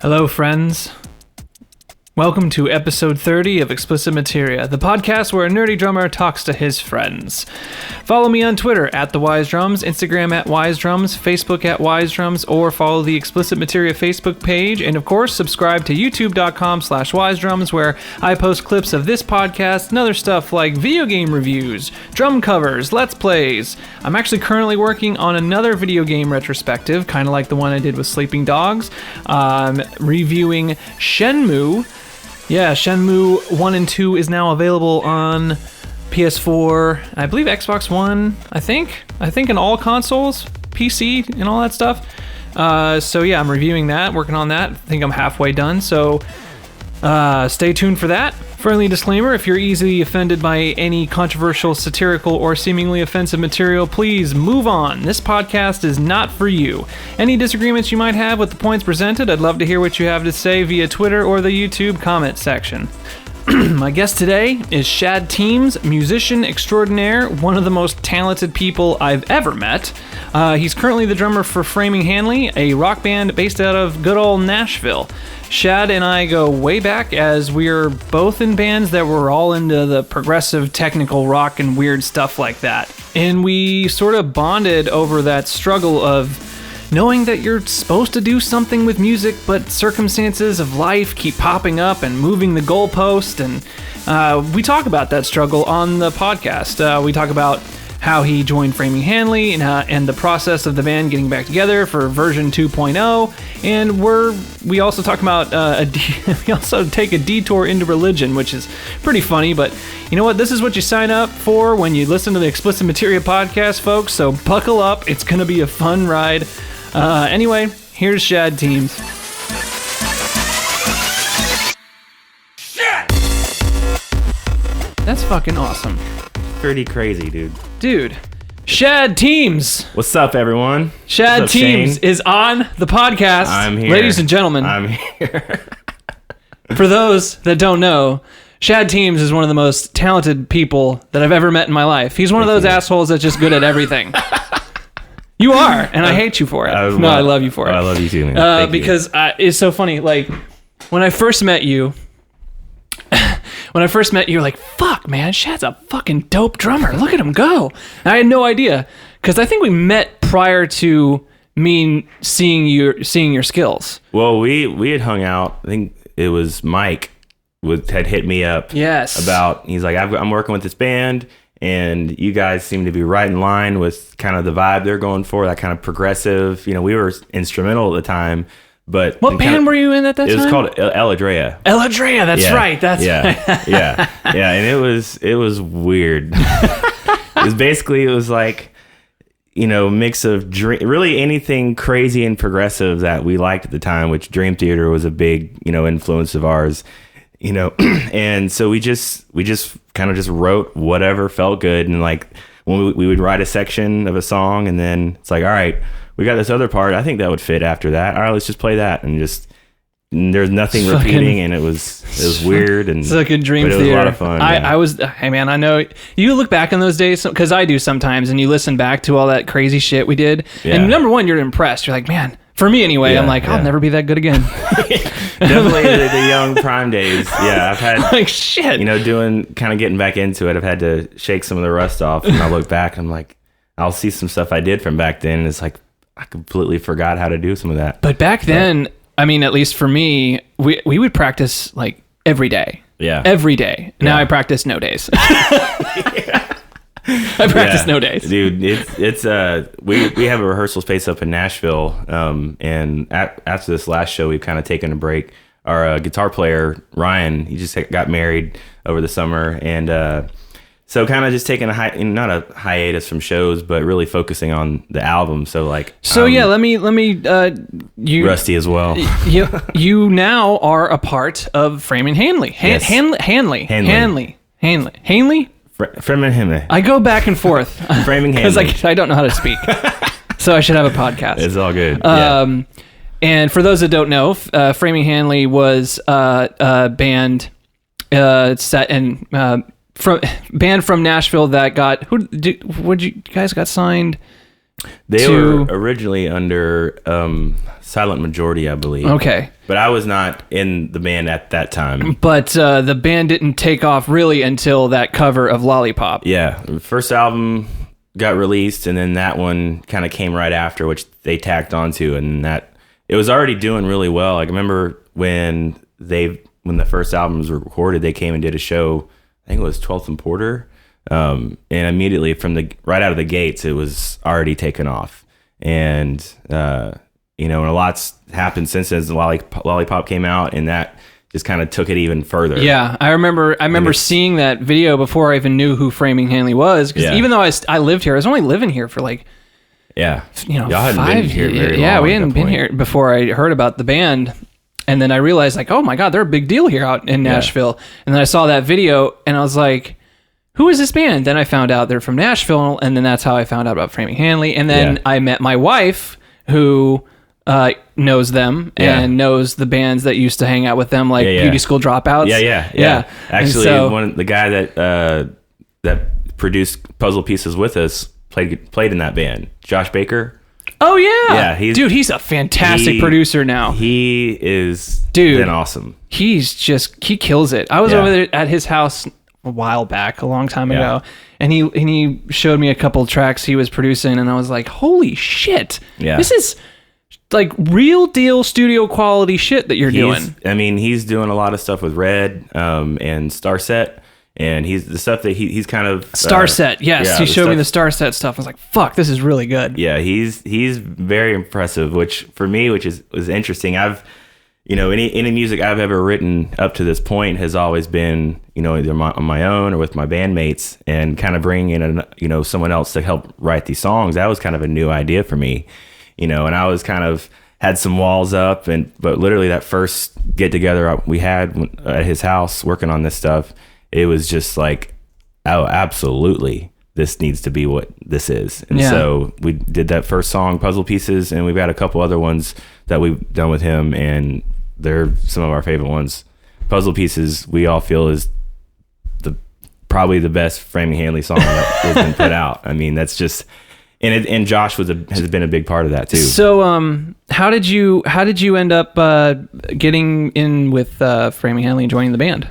Hello, friends. Welcome to episode 30 of Explicit Materia, the podcast where a nerdy drummer talks to his friends. Follow me on Twitter at WiseDrums, Instagram at WiseDrums, Facebook at WiseDrums, or follow the Explicit Materia Facebook page, and of course, subscribe to youtube.com/WiseDrums, where I post clips of this podcast and other stuff like video game reviews, drum covers, let's plays. I'm actually currently working on another video game retrospective, kind of like the one I did with Sleeping Dogs, reviewing Shenmue. Yeah, Shenmue 1 and 2 is now available on PS4, I believe Xbox One, I think in all consoles, PC and all that stuff. So yeah, I'm reviewing that, working on that. I think I'm halfway done, so stay tuned for that. Friendly disclaimer, if you're easily offended by any controversial, satirical, or seemingly offensive material, please move on. This podcast is not for you. Any disagreements you might have with the points presented, I'd love to hear what you have to say via Twitter or the YouTube comment section. My guest today is Shad Teems, musician extraordinaire, one of the most talented people I've ever met. He's currently the drummer for Framing Hanley, a rock band based out of good old Nashville. Shad and I go way back, as we're both in bands that were all into the progressive technical rock and weird stuff like that. And we sort of bonded over that struggle of knowing that you're supposed to do something with music, but circumstances of life keep popping up and moving the goalpost. And we talk about that struggle on the podcast. We talk about how he joined Framing Hanley and the process of the band getting back together for version 2.0. And we also talk about we also take a detour into religion, which is pretty funny. But you know what? This is what you sign up for when you listen to the Explicit Materia podcast, folks. So buckle up. It's gonna be a fun ride. Anyway, here's Shad Teems. That's fucking awesome. Pretty crazy, Dude, Shad Teems. What's up, everyone? Shad Teems is on the podcast. I'm here. Ladies and gentlemen. I'm here. For those that don't know, Shad Teems is one of the most talented people that I've ever met in my life. He's one of those assholes that's just good at everything. You are, and I hate you for it. I love you for it. I love you too, man. Because it's so funny. Like, when I first met you, you're like, fuck, man, Shad's a fucking dope drummer. Look at him go. And I had no idea, because I think we met prior to me seeing your skills. Well, we had hung out. I think it was Mike had hit me up. Yes. He's like, I'm working with this band, and you guys seem to be right in line with kind of the vibe they're going for, that kind of progressive. You know, we were instrumental at the time. But what band were you in at that time? It was called Eladrea. Eladrea, that's right. That's right. Yeah. And it was weird. It was like, you know, mix of really anything crazy and progressive that we liked at the time, which Dream Theater was a big, you know, influence of ours, you know. And so we just kind of just wrote whatever felt good, and like when we would write a section of a song, and then it's like, all right, we got this other part. I think that would fit after that. All right, let's just play that, and there's nothing repeating, and it was weird, and it's like a Dream Theater. It was a lot of fun. Hey man, I know you look back on those days, because I do sometimes, and you listen back to all that crazy shit we did, and number one, you're impressed. You're like, man, for me anyway, I'm like, I'll never be that good again. Definitely the young prime days. Yeah, I've had like shit. You know, kind of getting back into it. I've had to shake some of the rust off, and I look back, I'm like, I'll see some stuff I did from back then, and it's like, I completely forgot how to do some of that. But back then, I mean, at least for me, we would practice like every day. Yeah. Every day. Now I practice no days. I practice no days. Dude, it's we have a rehearsal space up in Nashville, and after this last show, we've kind of taken a break. Our guitar player, Ryan, he just got married over the summer, and so kind of just taking not a hiatus from shows, but really focusing on the album. So like, let me you Rusty as well. You now are a part of Framing Hanley. Yes. Hanley. Framing Hanley. I go back and forth. Framing Hanley. Because I don't know how to speak, so I should have a podcast. It's all good. And for those that don't know, Framing Hanley was a band set in. Band from Nashville that got you guys got signed They were originally under Silent Majority, I believe. Okay. But I was not in the band at that time. But the band didn't take off really until that cover of Lollipop. Yeah. The first album got released, and then that one kind of came right after, which they tacked onto, and that it was already doing really well. Like, I remember when the first album was recorded, they came and did a show, I think it was 12th and Porter, and immediately right out of the gates, it was already taken off. And and a lot's happened since then. Lollipop came out, and that just kind of took it even further. Yeah, I remember seeing that video before I even knew who Framing Hanley was, because even though I lived here, I was only living here for like, y'all hadn't 5 been here very long. Yeah, we hadn't been here before I heard about the band. And then I realized, like, oh my God, they're a big deal here out in Nashville. And then I saw that video, and I was like, who is this band? Then I found out they're from Nashville, and then that's how I found out about Framing Hanley. And then I met my wife, who knows them and knows the bands that used to hang out with them, like Beauty School Dropouts. Yeah. Actually, the guy that produced Puzzle Pieces with us played in that band, Josh Baker. Oh yeah, he's a fantastic producer now. He is been awesome. He kills it. I was over there at his house a while back, a long time ago, and he showed me a couple tracks he was producing, and I was like, holy shit, this is like real deal studio quality shit that you're doing. I mean, he's doing a lot of stuff with Red and Starset. And he's the stuff that he's kind of Starset. Yes, he showed me the Starset stuff. I was like, "Fuck, this is really good." Yeah, he's very impressive. Which for me, was interesting. I've, any music I've ever written up to this point has always been, either on my own or with my bandmates, and kind of bringing in someone else to help write these songs. That was kind of a new idea for me, and I was kind of had some walls up, but literally that first get together we had at his house working on this stuff. It was just like, oh, absolutely, this needs to be what this is. And so we did that first song, Puzzle Pieces, and we've got a couple other ones that we've done with him, and they're some of our favorite ones. Puzzle Pieces, we all feel is probably the best Framing Hanley song that has been put out. I mean, that's just, and Josh has been a big part of that too. So, how did you end up getting in with Framing Hanley and joining the band?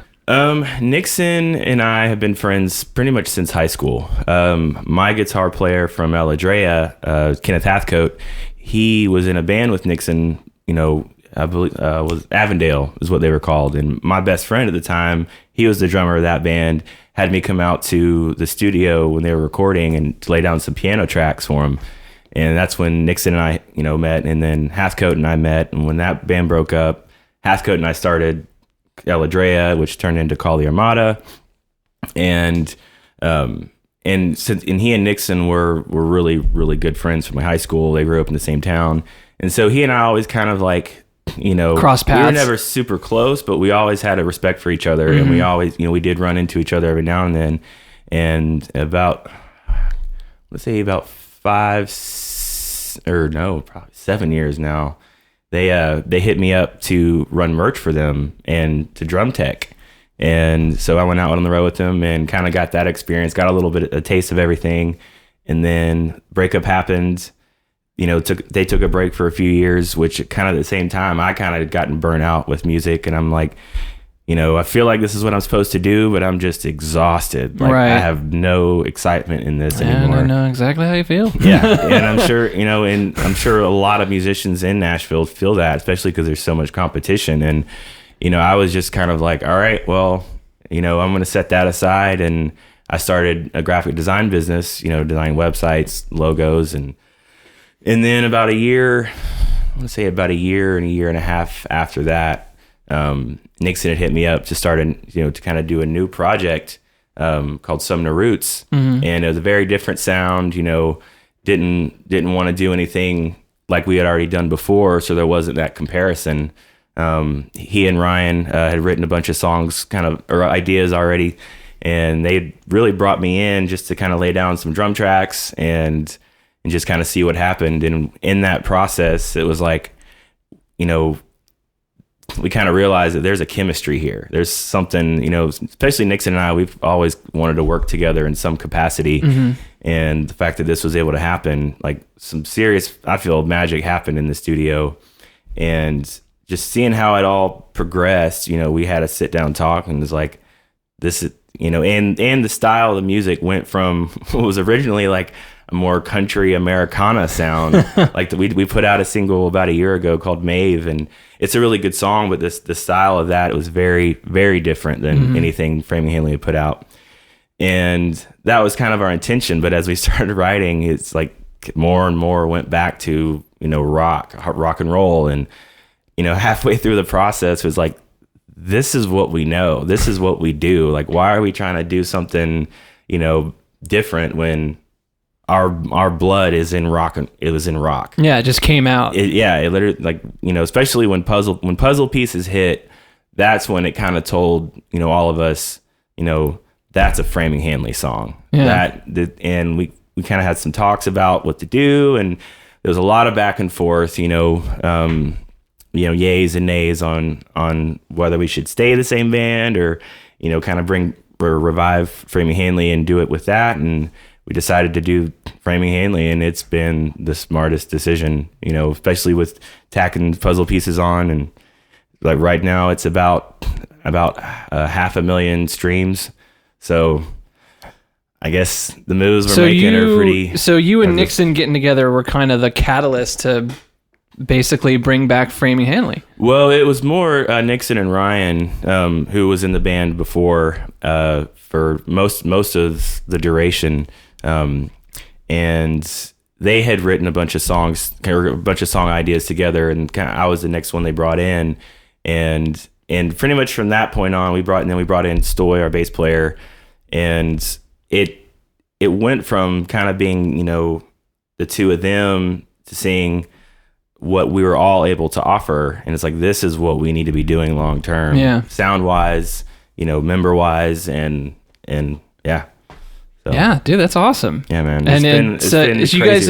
Nixon and I have been friends pretty much since high school. My guitar player from El Adrea, Kenneth Hathcote, he was in a band with Nixon, I believe, was Avondale is what they were called. And my best friend at the time, he was the drummer of that band, had me come out to the studio when they were recording and to lay down some piano tracks for him. And that's when Nixon and I, met, and then Hathcote and I met. And when that band broke up, Hathcote and I started El Adrea, which turned into Call the Armada, and he and Nixon were really, really good friends from high school. They grew up in the same town, and so he and I always kind of like, cross paths. We were never super close, but we always had a respect for each other, and we always, we did run into each other every now and then. And about probably 7 years now, they hit me up to run merch for them and to drum tech. And so I went out on the road with them and kind of got that experience, got a little bit a taste of everything. And then breakup happened. They took a break for a few years, which kind of at the same time, I kind of gotten burnt out with music. And I'm like, I feel like this is what I'm supposed to do, but I'm just exhausted. Like, I have no excitement in this anymore. I know exactly how you feel. Yeah. And I'm sure, and I'm sure a lot of musicians in Nashville feel that, especially because there's so much competition. And, I was just kind of like, all right, well, I'm going to set that aside. And I started a graphic design business, designing websites, logos. And then about a year and a year and a half after that, Nixon had hit me up to start to kind of do a new project called Sumner Roots, and it was a very different sound. Didn't want to do anything like we had already done before, so there wasn't that comparison. He and Ryan had written a bunch of songs, or ideas already, and they really brought me in just to kind of lay down some drum tracks and just kind of see what happened. And in that process, it was like, we kind of realized that there's a chemistry here. There's something, especially Nixon and I, we've always wanted to work together in some capacity. And the fact that this was able to happen, like some serious, I feel, magic happened in the studio. And just seeing how it all progressed, you know, we had a sit down talk, and it was like, this is, you know, and the style of the music went from what was originally like a more country Americana sound. Like we put out a single about a year ago called Mave, and it's a really good song, but the style of that was very, very different than anything Framing Hanley had put out. And that was kind of our intention. But as we started writing, it's like more and more went back to, you know, rock and roll. And, you know, halfway through the process was like, this is what we know. This is what we do. Like, why are we trying to do something, you know, different when our blood is in rock? It was in rock. Yeah, it just came out. It literally, like, you know, especially when puzzle pieces hit, that's when it kind of told, you know, all of us, you know, that's a Framing Hanley song. Yeah. And we kind of had some talks about what to do, and there was a lot of back and forth, you know, yays and nays on whether we should stay the same band or, you know, kind of bring or revive Framing Hanley and do it with that. And we decided to do Framing Hanley, and it's been the smartest decision, you know, especially with tacking puzzle pieces on. And like right now it's about 500,000 streams. So I guess the moves we're making are pretty... So you and Nixon getting together were kind of the catalyst to basically bring back Framing Hanley. Well, it was more Nixon and Ryan, who was in the band before for most of the duration. And they had written a bunch of songs, or a bunch of song ideas together, and I was the next one they brought in. And pretty much from that point on, we brought in Stoy, our bass player, and it went from kind of being, you know, the two of them to seeing what we were all able to offer, and it's like, this is what we need to be doing long term, sound wise, you know, member wise, and yeah. So, yeah, dude, that's awesome. Yeah, man. It's been you guys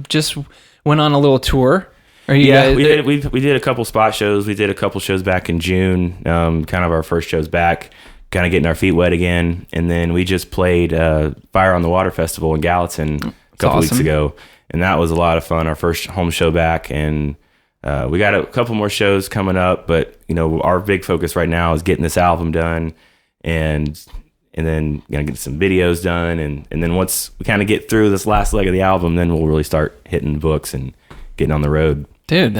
just went on a little tour. We did a couple spot shows. We did a couple shows back in June, kind of our first shows back, kind of getting our feet wet again. And then we just played Fire on the Water Festival in Gallatin a couple weeks ago. And that was a lot of fun, our first home show back. And we got a couple more shows coming up. But, you know, our big focus right now is getting this album done and then, you know, get some videos done. And then once we kind of get through this last leg of the album, then we'll really start hitting books and getting on the road. Dude,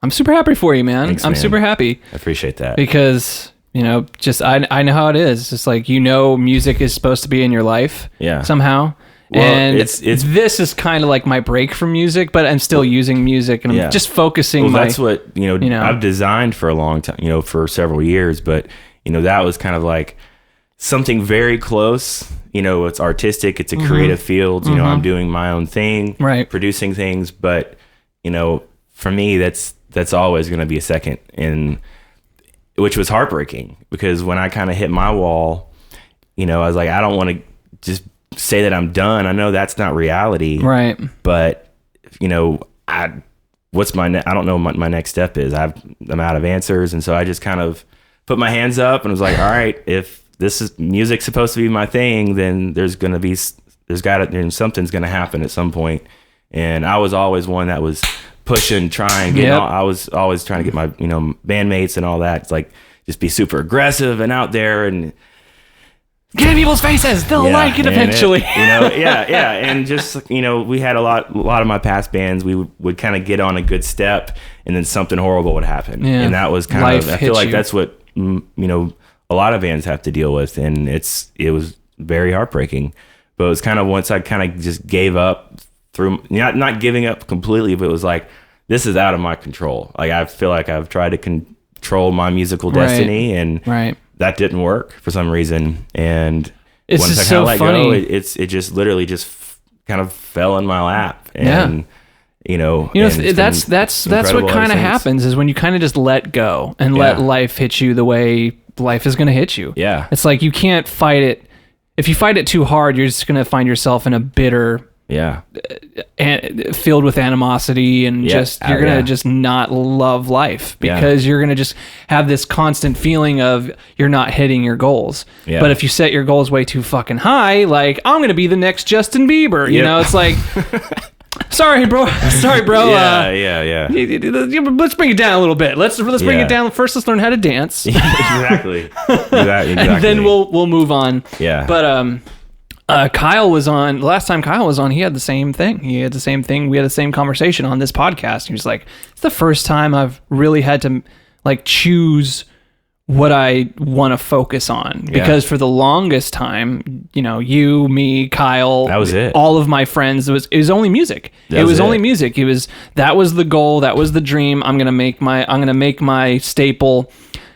I'm super happy for you, man. Thanks, I'm man. super happy. I appreciate that. Because, you know, just I know how it is. It's just like, you know, music is supposed to be in your life somehow. Well, and this is kind of like my break from music, but I'm still using music, and I'm just focusing. Well, that's what, you know, I've designed for a long time, you know, for several years, but, you know, that was kind of like something very close. You know, it's artistic, it's a creative field, you know, I'm doing my own thing, producing things, but, you know, for me, that's always going to be a second, and which was heartbreaking, because when I kind of hit my wall, you know, I was like, I don't want to just say that I'm done. I know that's not reality, right? But, you know, I don't know what my next step is. I'm out of answers, and so I just kind of put my hands up and was like, all right, if this is music's supposed to be my thing, then something's gonna happen at some point. And I was always one that was pushing, trying, I was always trying to get my, you know, bandmates and all that. It's like, just be super aggressive and out there and get in people's faces. They'll like it eventually. And just, you know, we had a lot of my past bands, we would kind of get on a good step, and then something horrible would happen. Yeah. And that was kind of, I feel like that's what, you know, a lot of bands have to deal with, and it was very heartbreaking. But it was kind of, once I kind of just gave up, through not giving up completely, but it was like, this is out of my control. Like, I feel like I've tried to control my musical destiny, and that didn't work for some reason. And it's once I kind of let go, it just literally just kind of fell in my lap. And you know, that's what kind of happens, is when you kind of just let go and let life hit you the way life is going to hit you. Yeah, it's like, you can't fight it. If you fight it too hard, you're just going to find yourself in a bitter and filled with animosity and you're going to just not love life because you're going to just have this constant feeling of you're not hitting your goals. Yeah. But if you set your goals way too fucking high, like I'm going to be the next Justin Bieber, you know, it's like, sorry, bro. Yeah. Let's bring it down a little bit. Let's bring it down. First, let's learn how to dance. Exactly. And then we'll move on. Yeah. But, Kyle was on last time Kyle was on. He had the same thing. We had the same conversation on this podcast. He was like, it's the first time I've really had to like choose what I want to focus on because for the longest time, you know, you, me, Kyle, that was it. All of my friends, it was only music. It was only music. That was the goal. That was the dream. I'm going to make my staple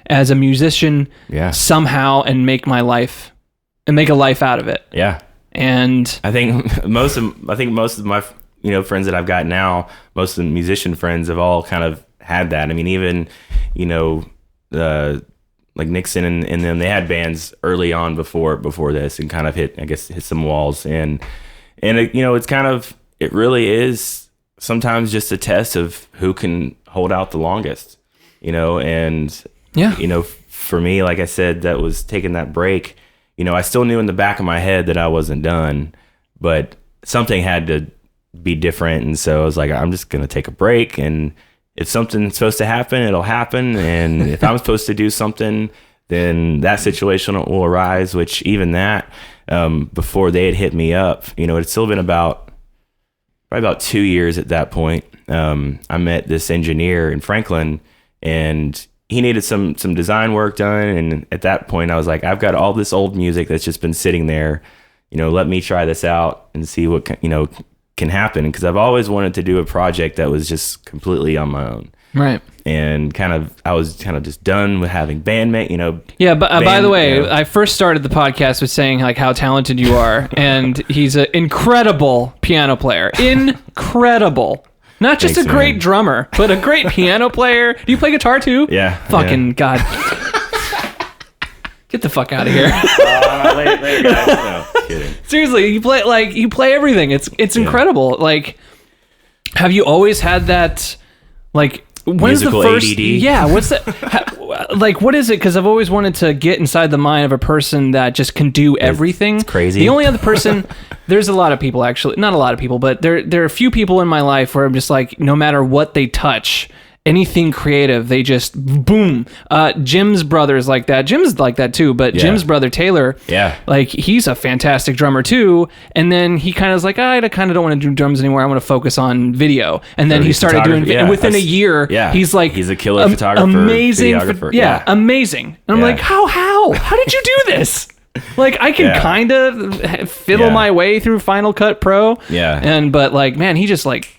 as a musician somehow and make my life and make a life out of it. Yeah. And I think most of my, you know, friends that I've got now, most of the musician friends have all kind of had that. I mean, even, you know, like Nixon and them, they had bands early on before this and kind of hit some walls. And it, you know, it really is sometimes just a test of who can hold out the longest, you know, and, you know, for me, like I said, that was taking that break. You know, I still knew in the back of my head that I wasn't done, but something had to be different. And so I was like, I'm just going to take a break. And if something's supposed to happen, it'll happen. And if I'm supposed to do something, then that situation will arise, which even that, before they had hit me up, you know, it's still been probably about 2 years at that point. I met this engineer in Franklin and he needed some design work done. And at that point I was like, I've got all this old music that's just been sitting there, you know, let me try this out and see what can happen. Because I've always wanted to do a project that was just completely on my own. Right. And I was kind of just done with having bandmate, you know. Yeah, but by the way, I first started the podcast with saying like how talented you are. And he's an incredible piano player. Incredible. Not just a great drummer, but a great piano player. Do you play guitar too? Yeah. Fucking God. Get the fuck out of here. Later, guys. No, kidding. Seriously, you play everything. It's incredible. Like, have you always had that, like, when's musical the first... ADD? Yeah, what's that... like, what is it? Because I've always wanted to get inside the mind of a person that just can do everything. It's crazy. The only other person... There's a lot of people, actually. Not a lot of people, but there are a few people in my life where I'm just like, no matter what they touch, anything creative, they just boom. Jim's brother's like that. Jim's like that too, but Jim's brother Taylor, like he's a fantastic drummer too. And then he kind of was like, I kind of don't want to do drums anymore. I want to focus on video. And then he started doing within a year. He's like, he's a killer photographer, amazing, videographer. amazing. And I'm like, how did you do this? Like I can kind of fiddle my way through Final Cut Pro. But like, man, he just like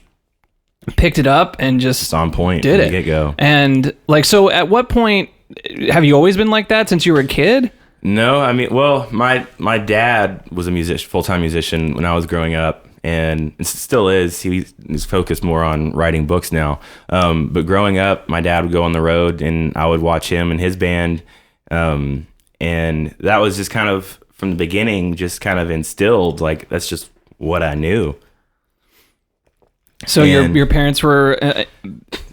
picked it up and just on point. Did it. Get go. And like, so at what point have you always been like that since you were a kid? No, I mean, well, my dad was a musician, full-time musician when I was growing up, and it still is. He's focused more on writing books now. But growing up, my dad would go on the road and I would watch him and his band. And that was just kind of from the beginning, just kind of instilled, like, that's just what I knew. So your parents were,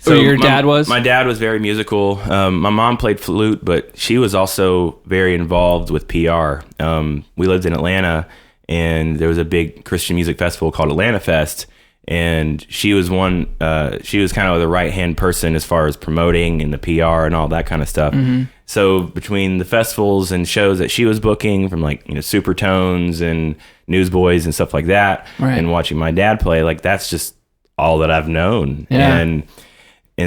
your dad was? My dad was very musical. My mom played flute, but she was also very involved with PR. We lived in Atlanta, and there was a big Christian music festival called Atlanta Fest, and she was kind of the right-hand person as far as promoting and the PR and all that kind of stuff. Mm-hmm. So between the festivals and shows that she was booking from like, you know, Supertones and Newsboys and stuff like that, and watching my dad play, like that's just all that I've known. And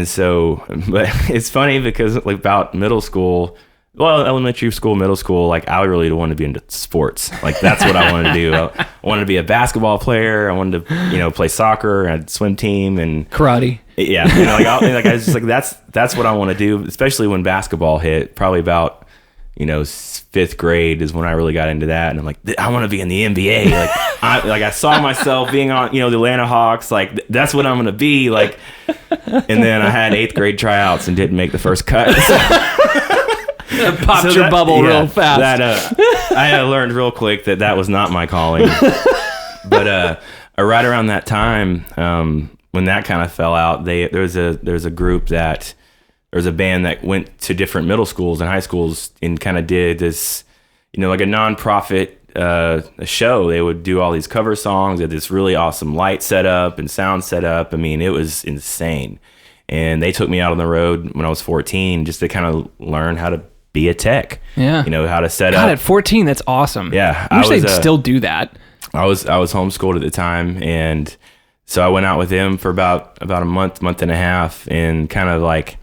so, but it's funny because like about middle school, well, elementary school, middle school, like I really wanted to be into sports. Like that's what I wanted to do. I wanted to be a basketball player. I wanted to, you know, play soccer. I had a swim team and karate. Yeah, you know, I was just like, that's what I want to do. Especially when basketball hit. Probably about, you know, 5th grade is when I really got into that, and I'm like, I want to be in the NBA. Like I saw myself being on, you know, the Atlanta Hawks. Like that's what I'm gonna be. Like, and then I had 8th grade tryouts and didn't make the first cut. Popped your bubble real fast. I learned real quick that was not my calling. But right around that time, when that kind of fell out, there's a group that there was a band that went to different middle schools and high schools and kind of did this, like a nonprofit show. They would do all these cover songs. They had this really awesome light setup and sound setup. I mean, it was insane. And they took me out on the road when I was 14 just to kind of learn how to be a tech. Yeah. How to set up. God, at 14, that's awesome. Yeah. I wish they'd still do that. I was homeschooled at the time, and so I went out with him for about a month and a half, and kind of like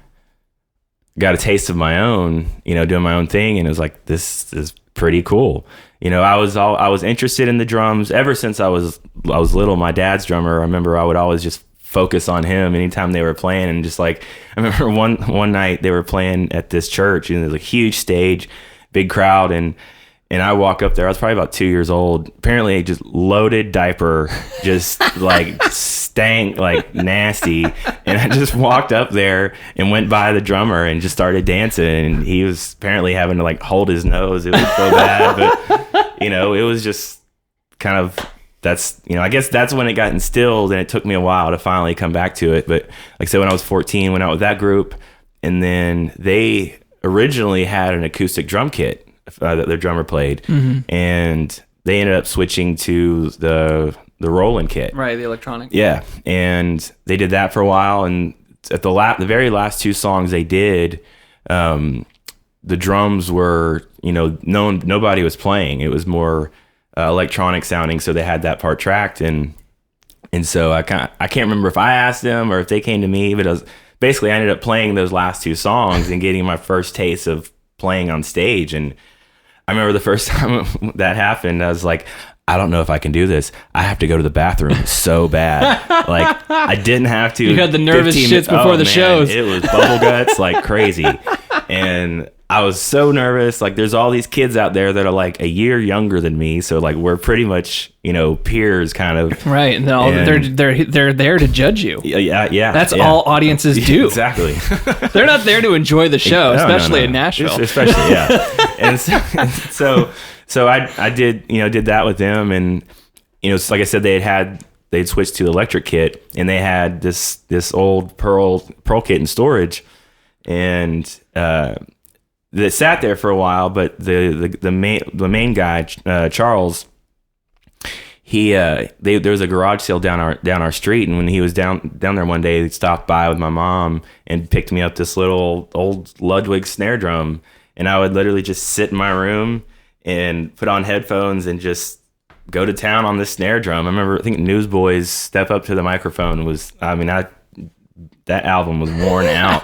got a taste of my own, doing my own thing, and it was like, this is pretty cool. I was interested in the drums ever since I was little. My dad's drummer. I remember I would always just focus on him anytime they were playing, and just like I remember one night they were playing at this church, and there's a huge stage, big crowd, and I walk up there. I was probably about 2 years old. Apparently, just loaded diaper, just like stank like nasty. And I just walked up there and went by the drummer and just started dancing. And he was apparently having to like hold his nose. It was so bad, but it was just kind of I guess that's when it got instilled. And it took me a while to finally come back to it. But like I said, when I was 14, went out with that group, and then they originally had an acoustic drum kit that their drummer played, and they ended up switching to the Roland kit, right? The electronic. Yeah, and they did that for a while, and at the very last two songs they did, the drums were nobody was playing. It was more electronic sounding, so they had that part tracked, and so I can't remember if I asked them or if they came to me, but basically I ended up playing those last two songs and getting my first taste of playing on stage. And I remember the first time that happened, I was like, I don't know if I can do this. I have to go to the bathroom so bad. Like, I didn't have to. You had the nervous shits before the shows. It was bubble guts like crazy. And I was so nervous. Like, there's all these kids out there that are like a year younger than me. So like, we're pretty much, peers kind of. Right. No, they're there to judge you. Yeah. That's all audiences do. Exactly. They're not there to enjoy the show, especially in Nashville. Especially, yeah. And so I did that with them, and like I said, they'd switched to the electric kit, and they had this old pearl kit in storage, and that sat there for a while. But the main guy, Charles, there was a garage sale down our street, and when he was down there one day, he stopped by with my mom and picked me up this little old Ludwig snare drum, and I would literally just sit in my room and put on headphones and just go to town on this snare drum. I remember, I think Newsboys Step Up to the Microphone that album was worn out.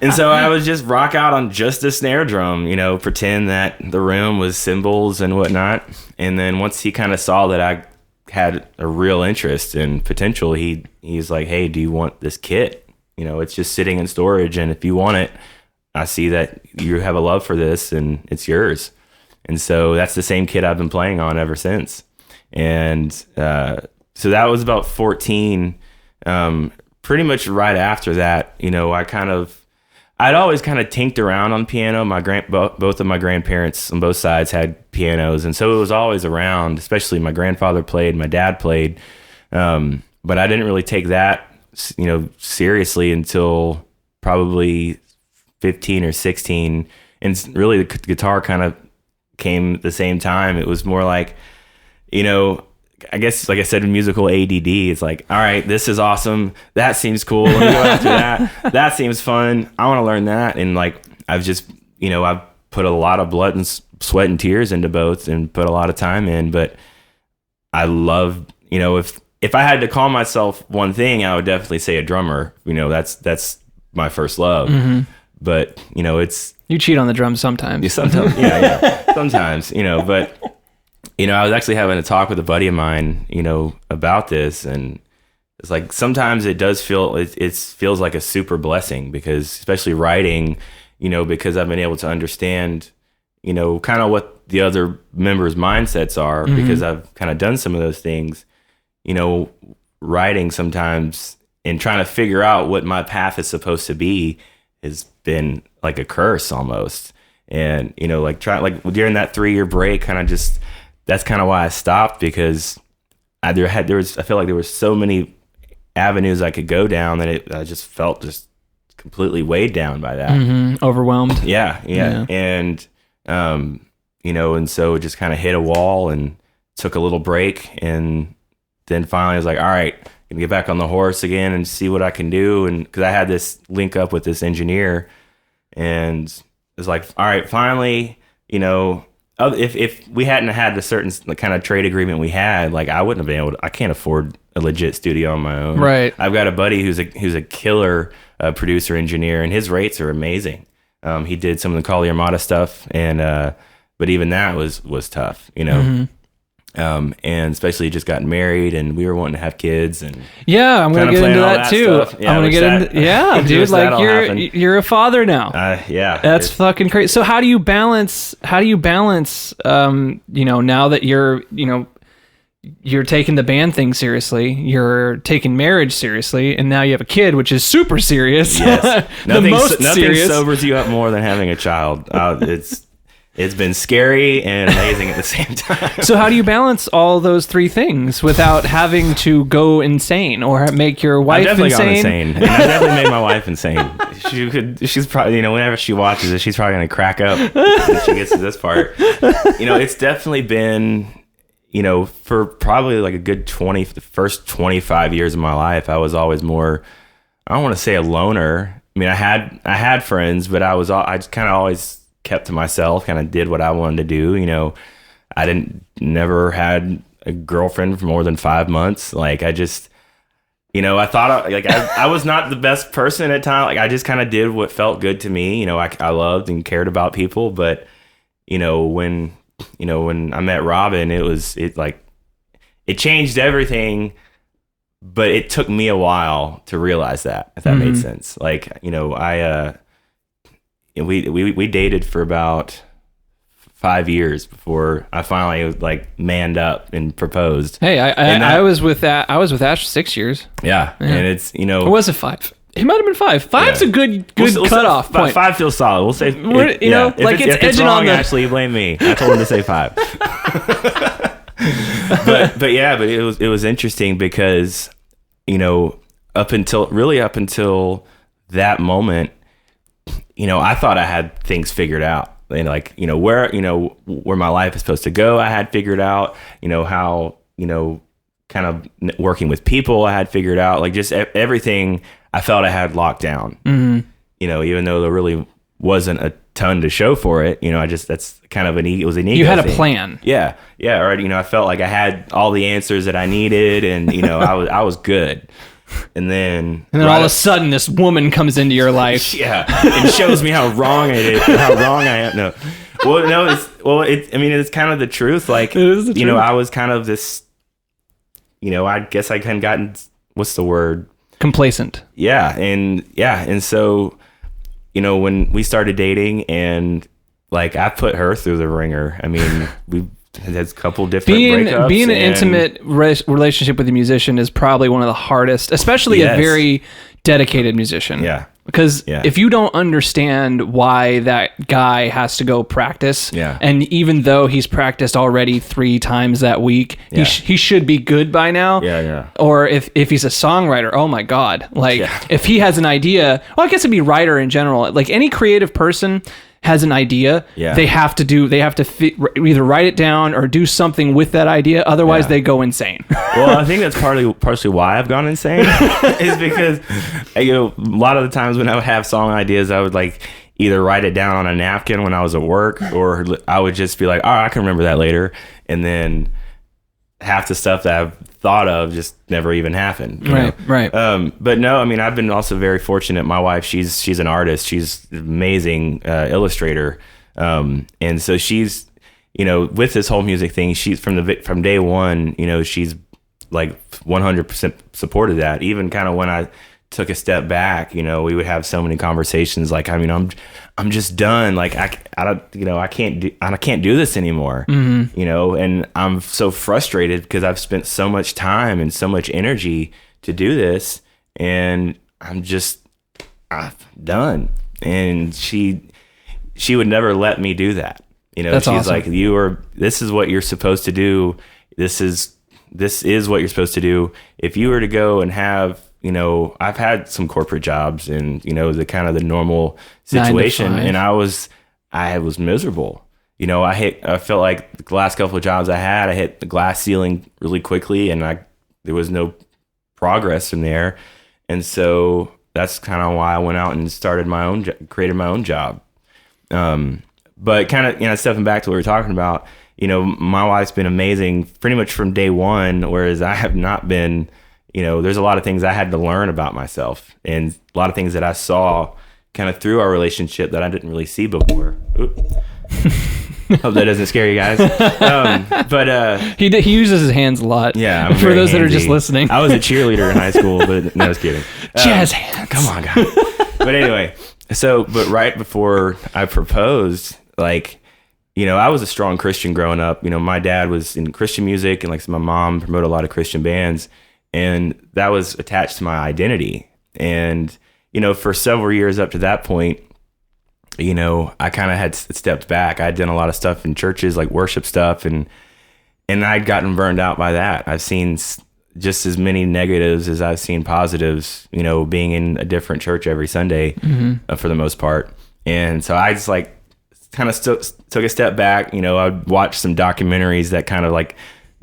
And so I would just rock out on just a snare drum, pretend that the room was cymbals and whatnot. And then once he kind of saw that I had a real interest and potential, he's like, hey, do you want this kit? It's just sitting in storage, and if you want it, I see that you have a love for this and it's yours. And so that's the same kit I've been playing on ever since. And so that was about 14. Pretty much right after that, I'd always kind of tinked around on piano. Both of my grandparents on both sides had pianos, and so it was always around. Especially my grandfather played, my dad played, but I didn't really take that, seriously until probably 15 or 16. And really, the guitar kind of came at the same time. It was more like, I guess, like I said, in musical ADD, it's like, all right, this is awesome. That seems cool. Let me go after that. That seems fun. I want to learn that. And like, I've just, I've put a lot of blood and sweat and tears into both, and put a lot of time in. But I love, if I had to call myself one thing, I would definitely say a drummer. That's my first love. Mm-hmm. But it's, you cheat on the drums sometimes. Yeah, sometimes, but. I was actually having a talk with a buddy of mine, about this, and it's like sometimes it does feel it feels like a super blessing, because especially writing, because I've been able to understand, kind of what the other members' mindsets are, mm-hmm. because I've kind of done some of those things, writing sometimes and trying to figure out what my path is supposed to be has been like a curse almost. And, during that 3-year break, kind of just, that's kind of why I stopped, because I feel like there was so many avenues I could go down that I just felt just completely weighed down by that. Overwhelmed. Yeah. And, and so it just kind of hit a wall and took a little break. And then finally I was like, all right, I'm gonna get back on the horse again and see what I can do. And because I had this link up with this engineer, and it's like, all right, finally, if we hadn't had the certain kind of trade agreement we had, like I wouldn't have been able to, I can't afford a legit studio on my own. Right. I've got a buddy who's a killer producer engineer, and his rates are amazing. He did some of the Kali Armada stuff, and but even that was tough, and especially just got married, and we were wanting to have kids, and I'm gonna get into that too. Yeah, I'm gonna get into dude. Like you're a father now. That's fucking crazy. So how do you balance? Now that you're taking the band thing seriously, you're taking marriage seriously, and now you have a kid, which is super serious. Yes. Nothing serious. sobers you up more than having a child. It's been scary and amazing at the same time. So how do you balance all those three things without having to go insane or make your wife insane? I've definitely gone insane. And I definitely made my wife insane. She's probably, whenever she watches it, she's probably going to crack up when she gets to this part. It's definitely been, for probably like a good the first 25 years of my life, I was always more, I don't want to say a loner. I mean, I had friends, but I just kind of always kept to myself, kind of did what I wanted to do. I never had a girlfriend for more than 5 months. Like I just, I thought I was not the best person at times. Like I just kind of did what felt good to me. I loved and cared about people, but when I met Robin, it changed everything, but it took me a while to realize that, if that made sense. Like, we dated for about 5 years before I finally manned up and proposed. Hey, I was with Ash for 6 years. Yeah. And it's, Or was it 5? It might have been 5. Five's a good cutoff point. 5 feels solid. We'll say, it's edging wrong, on the... Ashley, you blame me. I told him to say 5. but it was interesting because, up until that moment, I thought I had things figured out. And where my life is supposed to go, I had figured out, how, kind of working with people, I had figured out, like just everything I felt I had locked down. Even though there really wasn't a ton to show for it, that's kind of it was an ego You had thing. A plan. Yeah. Or, I felt like I had all the answers that I needed, and, I was good. And then all of a sudden this woman comes into your life. Yeah. And shows me how wrong I am. No. It's kind of the truth. Like, it is the truth. I was kind of this, I guess I kind of gotten, what's the word? Complacent. Yeah. And so, when we started dating, and I put her through the ringer. I mean, we had a couple different breakups. Being an intimate relationship with a musician is probably one of the hardest, especially a very dedicated musician. Yeah. Because if you don't understand why that guy has to go practice, and even though he's practiced already 3 times that week, he should be good by now. Or if he's a songwriter, oh my God. If he has an idea, well, I guess it'd be writer in general. Like any creative person has an idea, they have to either write it down or do something with that idea. Otherwise, they go insane. Well, I think that's partially why I've gone insane is because a lot of the times when I would have song ideas, I would either write it down on a napkin when I was at work, or I would just be like, "Oh, I can remember that later," and then half the stuff that I've thought of just never even happened. Right. But no, I've been also very fortunate. My wife, she's an artist. She's an amazing illustrator. And so she's, with this whole music thing, she's from day one, she's 100% supported that. Even kind of when I took a step back, we would have so many conversations. I'm just done. I can't do this anymore. And I'm so frustrated because I've spent so much time and so much energy to do this, and I'm done. And she would never let me do that. That's she's awesome. like, this is what you're supposed to do. This is this is what you're supposed to do. If you were to go and have, I've had some corporate jobs and, the kind of the normal situation, and I was miserable. I felt like the last couple of jobs I hit the glass ceiling really quickly, and there was no progress from there. And so that's kind of why I went out and created my own job. But kind of, stepping back to what we were talking about, my wife's been amazing pretty much from day one, whereas I have not been. There's a lot of things I had to learn about myself, and a lot of things that I saw kind of through our relationship that I didn't really see before. Hope that doesn't scare you guys. But he uses his hands a lot. Yeah, for those that are just listening. I was a cheerleader in high school, but no, I was kidding. Jazz hands. Come on, guys. But anyway, but right before I proposed, I was a strong Christian growing up. My dad was in Christian music, and my mom promoted a lot of Christian bands, and that was attached to my identity. And, for several years up to that point, I kind of had stepped back. I'd done a lot of stuff in churches, like worship stuff, and I'd gotten burned out by that. I've seen just as many negatives as I've seen positives, being in a different church every Sunday, for the most part. And so I just kind of took a step back. I'd watch some documentaries that kind of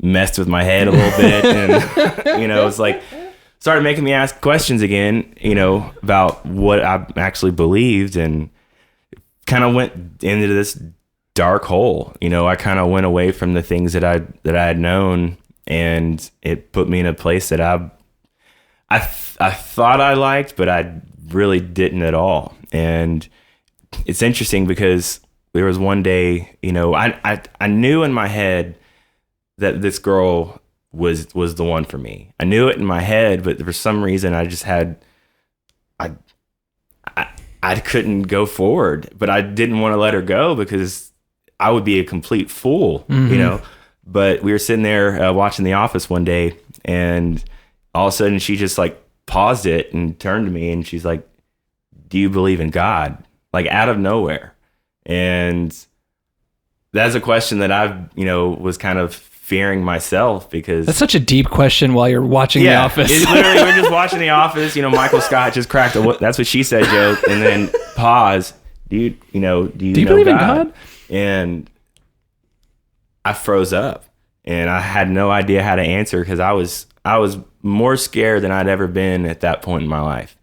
messed with my head a little bit, and it's started making me ask questions again, about what I actually believed, and kind of went into this dark hole. I kind of went away from the things that I had known, and it put me in a place that I thought I liked, but I really didn't at all. And it's interesting because there was one day, I knew in my head that this girl was the one for me. I knew it in my head, but for some reason I just I couldn't go forward, but I didn't want to let her go because I would be a complete fool, But we were sitting there watching The Office one day, and all of a sudden she just paused it and turned to me, and she's like, "Do you believe in God?" Out of nowhere. And that's a question that I've, was kind of fearing myself, because that's such a deep question while you're watching The Office. It's literally, we're just watching The Office. Michael Scott just cracked a "that's what she said" joke, and then pause. Do you believe in God? And I froze up, and I had no idea how to answer, because I was more scared than I'd ever been at that point in my life,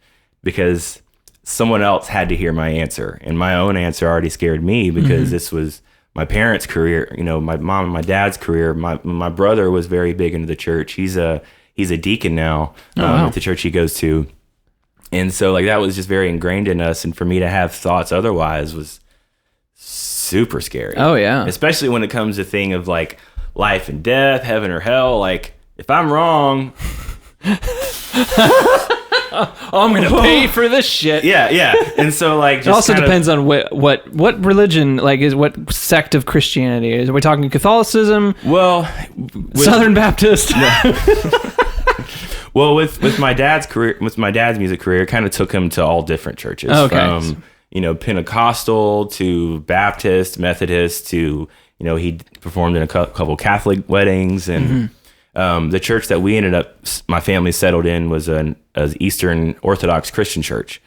because someone else had to hear my answer, and my own answer already scared me, because this was my parents' career, my mom and my dad's career. My brother was very big into the church. He's a deacon now at the church he goes to. And so that was just very ingrained in us. And for me to have thoughts otherwise was super scary. Oh yeah. Especially when it comes to thing of life and death, heaven or hell. If I'm wrong, I'm gonna pay for this shit. Yeah. And so just it also depends on what religion, what sect of Christianity is. Are we talking Catholicism? Well, Southern Baptist. Well, with my dad's career, with my dad's music career, kind of took him to all different churches. Okay. From Pentecostal to Baptist, Methodist to he performed in a couple Catholic weddings, and the church that we ended up, my family settled in, was an Eastern Orthodox Christian church,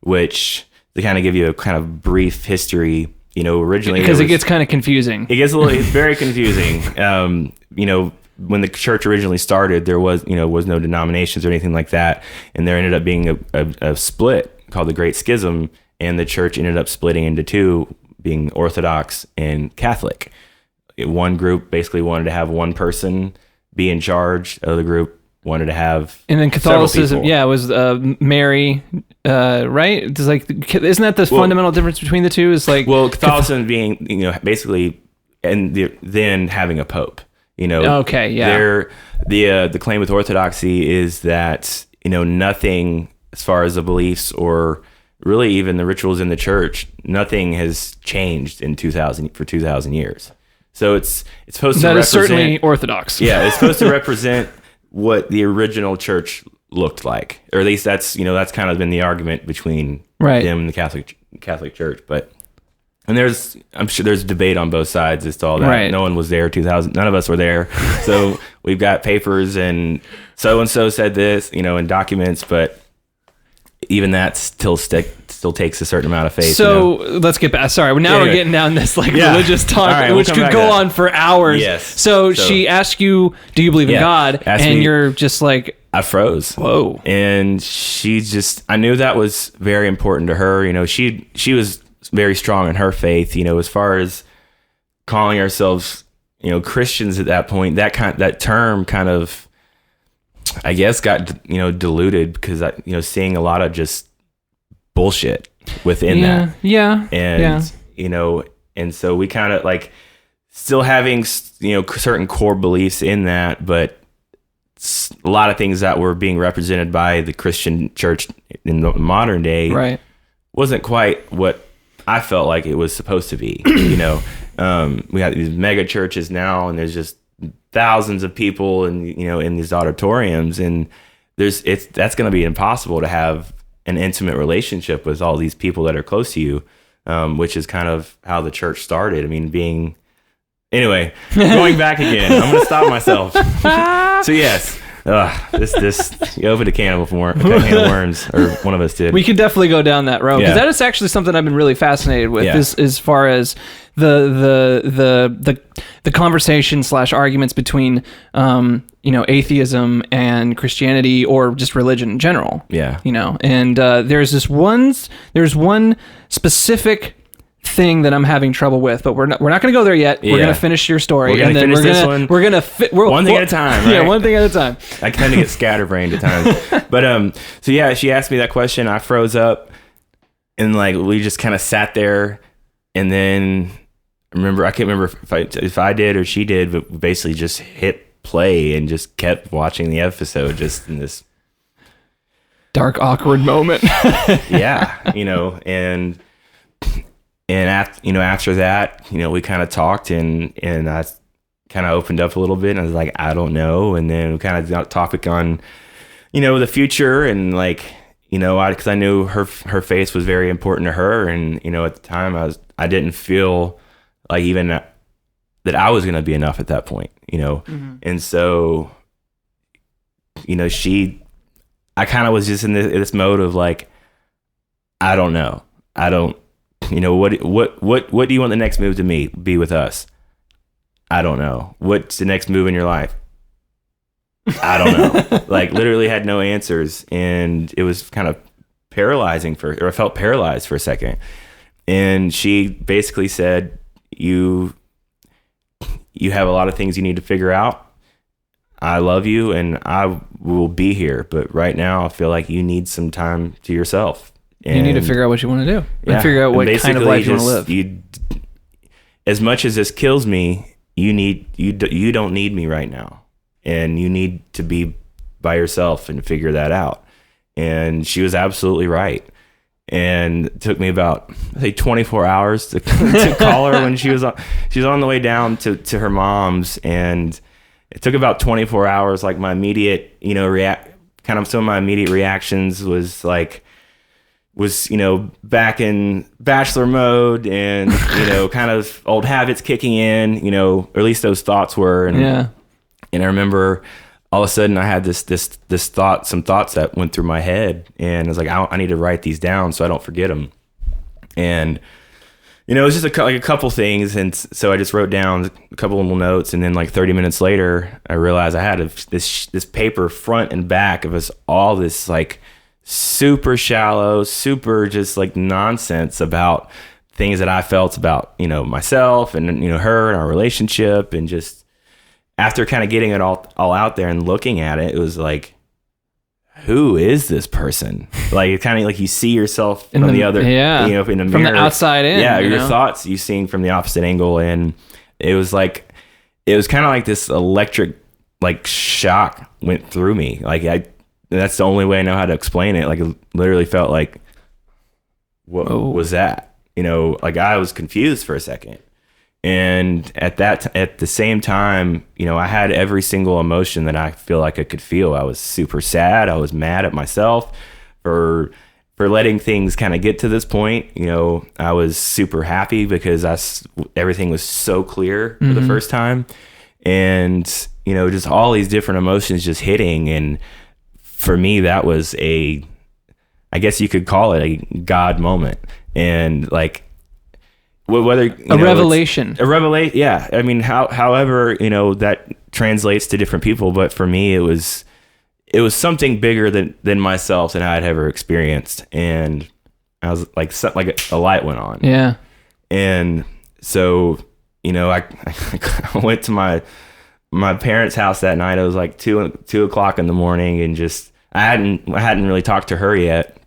which, to kind of give you a kind of brief history, originally, because it gets kind of confusing. It's very confusing. When the church originally started, there was no denominations or anything like that, and there ended up being a split called the Great Schism, and the church ended up splitting into two, being Orthodox and Catholic. One group basically wanted to have one person be in charge. The other group wanted to have, and then Catholicism, it was Mary, right? It's isn't that the fundamental difference between the two? Is Catholicism being basically, and then having a pope. Okay, yeah. The claim with Orthodoxy is that nothing, as far as the beliefs or really even the rituals in the church, nothing has changed in 2,000 years. So it's supposed to represent, is certainly Orthodox. Yeah, it's supposed to represent what the original church looked like, or at least that's kind of been the argument between them and the Catholic Church. But And I'm sure there's debate on both sides as to all that. Right. No one was there 2000. None of us were there. So we've got papers and so-and-so said this, and documents, but even that still takes a certain amount of faith. So let's get back. Sorry, now we're getting down this religious talk, right, which could go on for hours. Yes. So she asked you, "Do you believe in God?" And you're just like, I froze. Whoa. And I knew that was very important to her. She was very strong in her faith. As far as calling ourselves, Christians at that point, that term kind of, I guess, got diluted because seeing a lot of just bullshit within that. Yeah. And and so we kind of like still having certain core beliefs in that, but a lot of things that were being represented by the Christian church in the modern day wasn't quite what I felt like it was supposed to be. We got these mega churches now, and there's just thousands of people and in these auditoriums, and that's going to be impossible to have an intimate relationship with all these people that are close to you, which is kind of how the church started. I mean, anyway, going back again, I'm going to stop myself. So yes, this you opened a can of worms, or one of us did. We could definitely go down that road, because that is actually something I've been really fascinated with. As far as the conversation / arguments between atheism and Christianity, or just religion in general. And there's one specific thing that I'm having trouble with, but we're not going to go there yet. We're going to finish your story, and then we're going to one thing at a time. Right? Yeah, one thing at a time. I kind of get scatterbrained at times, but she asked me that question. I froze up, and we just kind of sat there, and then I can't remember if I did or she did, but basically just hit play and just kept watching the episode, just in this dark, awkward moment. And after that, we kind of talked, and I kind of opened up a little bit, and I was like, I don't know. And then we kind of got a topic on, the future, and because I knew her faith was very important to her. And, at the time I didn't feel like even that I was going to be enough at that point, Mm-hmm. And so, I kind of was just in this mode of like, I don't know. What do you want the next move to be with us? I don't know. What's the next move in your life? I don't know. Literally had no answers, and it was kind of paralyzing I felt paralyzed for a second. And she basically said, you have a lot of things you need to figure out. I love you, and I will be here, but right now I feel like you need some time to yourself. You need to figure out what you want to do. And figure out what kind of life you want to live. As much as this kills me, you don't need me right now, and you need to be by yourself and figure that out. And she was absolutely right. And it took me about 24 hours to call her when she was on the way down to her mom's, and it took about 24 hours. My immediate some of my immediate reactions was back in bachelor mode, and kind of old habits kicking in, or at least those thoughts were. And I remember all of a sudden I had this some thoughts that went through my head, and I was like, I need to write these down so I don't forget them. And it was just a couple things, and so I just wrote down a couple little notes, and then 30 minutes later I realized I had this paper front and back of all this super shallow, super just nonsense about things that I felt about, myself and, her and our relationship. And just after kind of getting it all out there and looking at it, it was like, who is this person? Kind of you see yourself from the other, in the mirror. From the outside in. Yeah, your thoughts you seeing from the opposite angle. And it was kind of like this electric, shock went through me. That's the only way I know how to explain it. It literally felt like, what was that? I was confused for a second. And at the same time, I had every single emotion that I feel like I could feel. I was super sad. I was mad at myself for for letting things kind of get to this point. You know, I was super happy because everything was so clear for the first time. And, you know, just all these different emotions just hitting. And for me, that was I guess you could call it a God moment. And like, whether a revelation. Yeah. I mean, however, you know, that translates to different people. But for me, it was something bigger than myself than I'd ever experienced. And I was like, a light went on. Yeah. And so, you know, I went to my parents' house that night. It was like 2:00 in the morning, and just I hadn't really talked to her yet.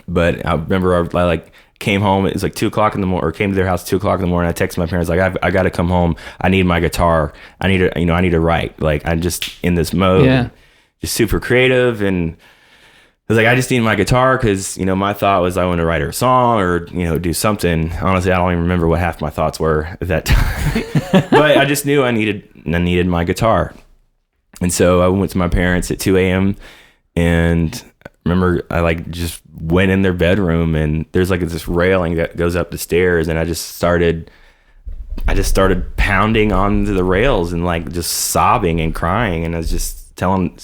But I remember I like came home. It was like 2:00 in the morning, or came to their house 2:00 in the morning. I texted my parents like, I got to come home. I need my guitar. I need to write. Like, I'm just in this mode. Yeah. Just super creative. And I was like, I just need my guitar, because, you know, my thought was I want to write her a song or, you know, do something. Honestly, I don't even remember what half my thoughts were at that time. But I just knew I needed my guitar. And so I went to my parents at 2 a.m. and I remember I like just went in their bedroom, and there's like this railing that goes up the stairs, and I just started pounding onto the rails and like just sobbing and crying. And I was just telling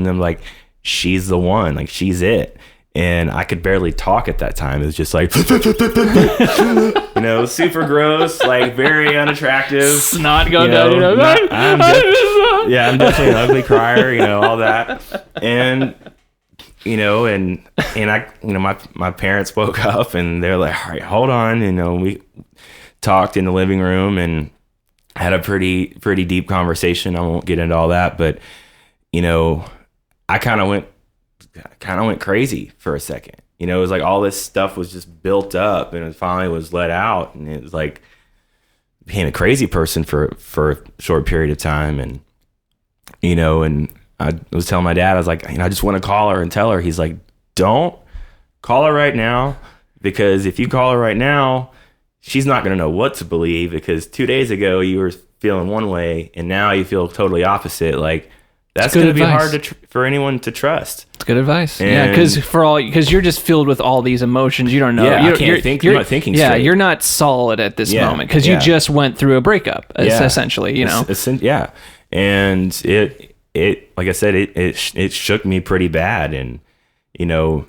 them like, she's the one, like she's it. And I could barely talk at that time. It was just like, you know, super gross, like very unattractive. Snot going down. I'm definitely an ugly crier, you know, all that. And, you know, and I, you know, my parents woke up and they're like, all right, hold on. You know, we talked in the living room and had a pretty deep conversation. I won't get into all that, but, you know, I kind of went crazy for a second. You know, it was like all this stuff was just built up, and it finally was let out, and it was like became a crazy person for a short period of time. And, you know, and I was telling my dad, I was like, you know, I just want to call her and tell her. He's like, don't call her right now, because if you call her right now, she's not going to know what to believe, because 2 days ago you were feeling one way and now you feel totally opposite. Like, that's going to be hard for anyone to trust. It's good advice. And because you're just filled with all these emotions. You don't know. Yeah, you're not thinking straight. Yeah, you're not solid at this moment, because you just went through a breakup, essentially. You know. Yeah, and it like I said, it shook me pretty bad. And, you know,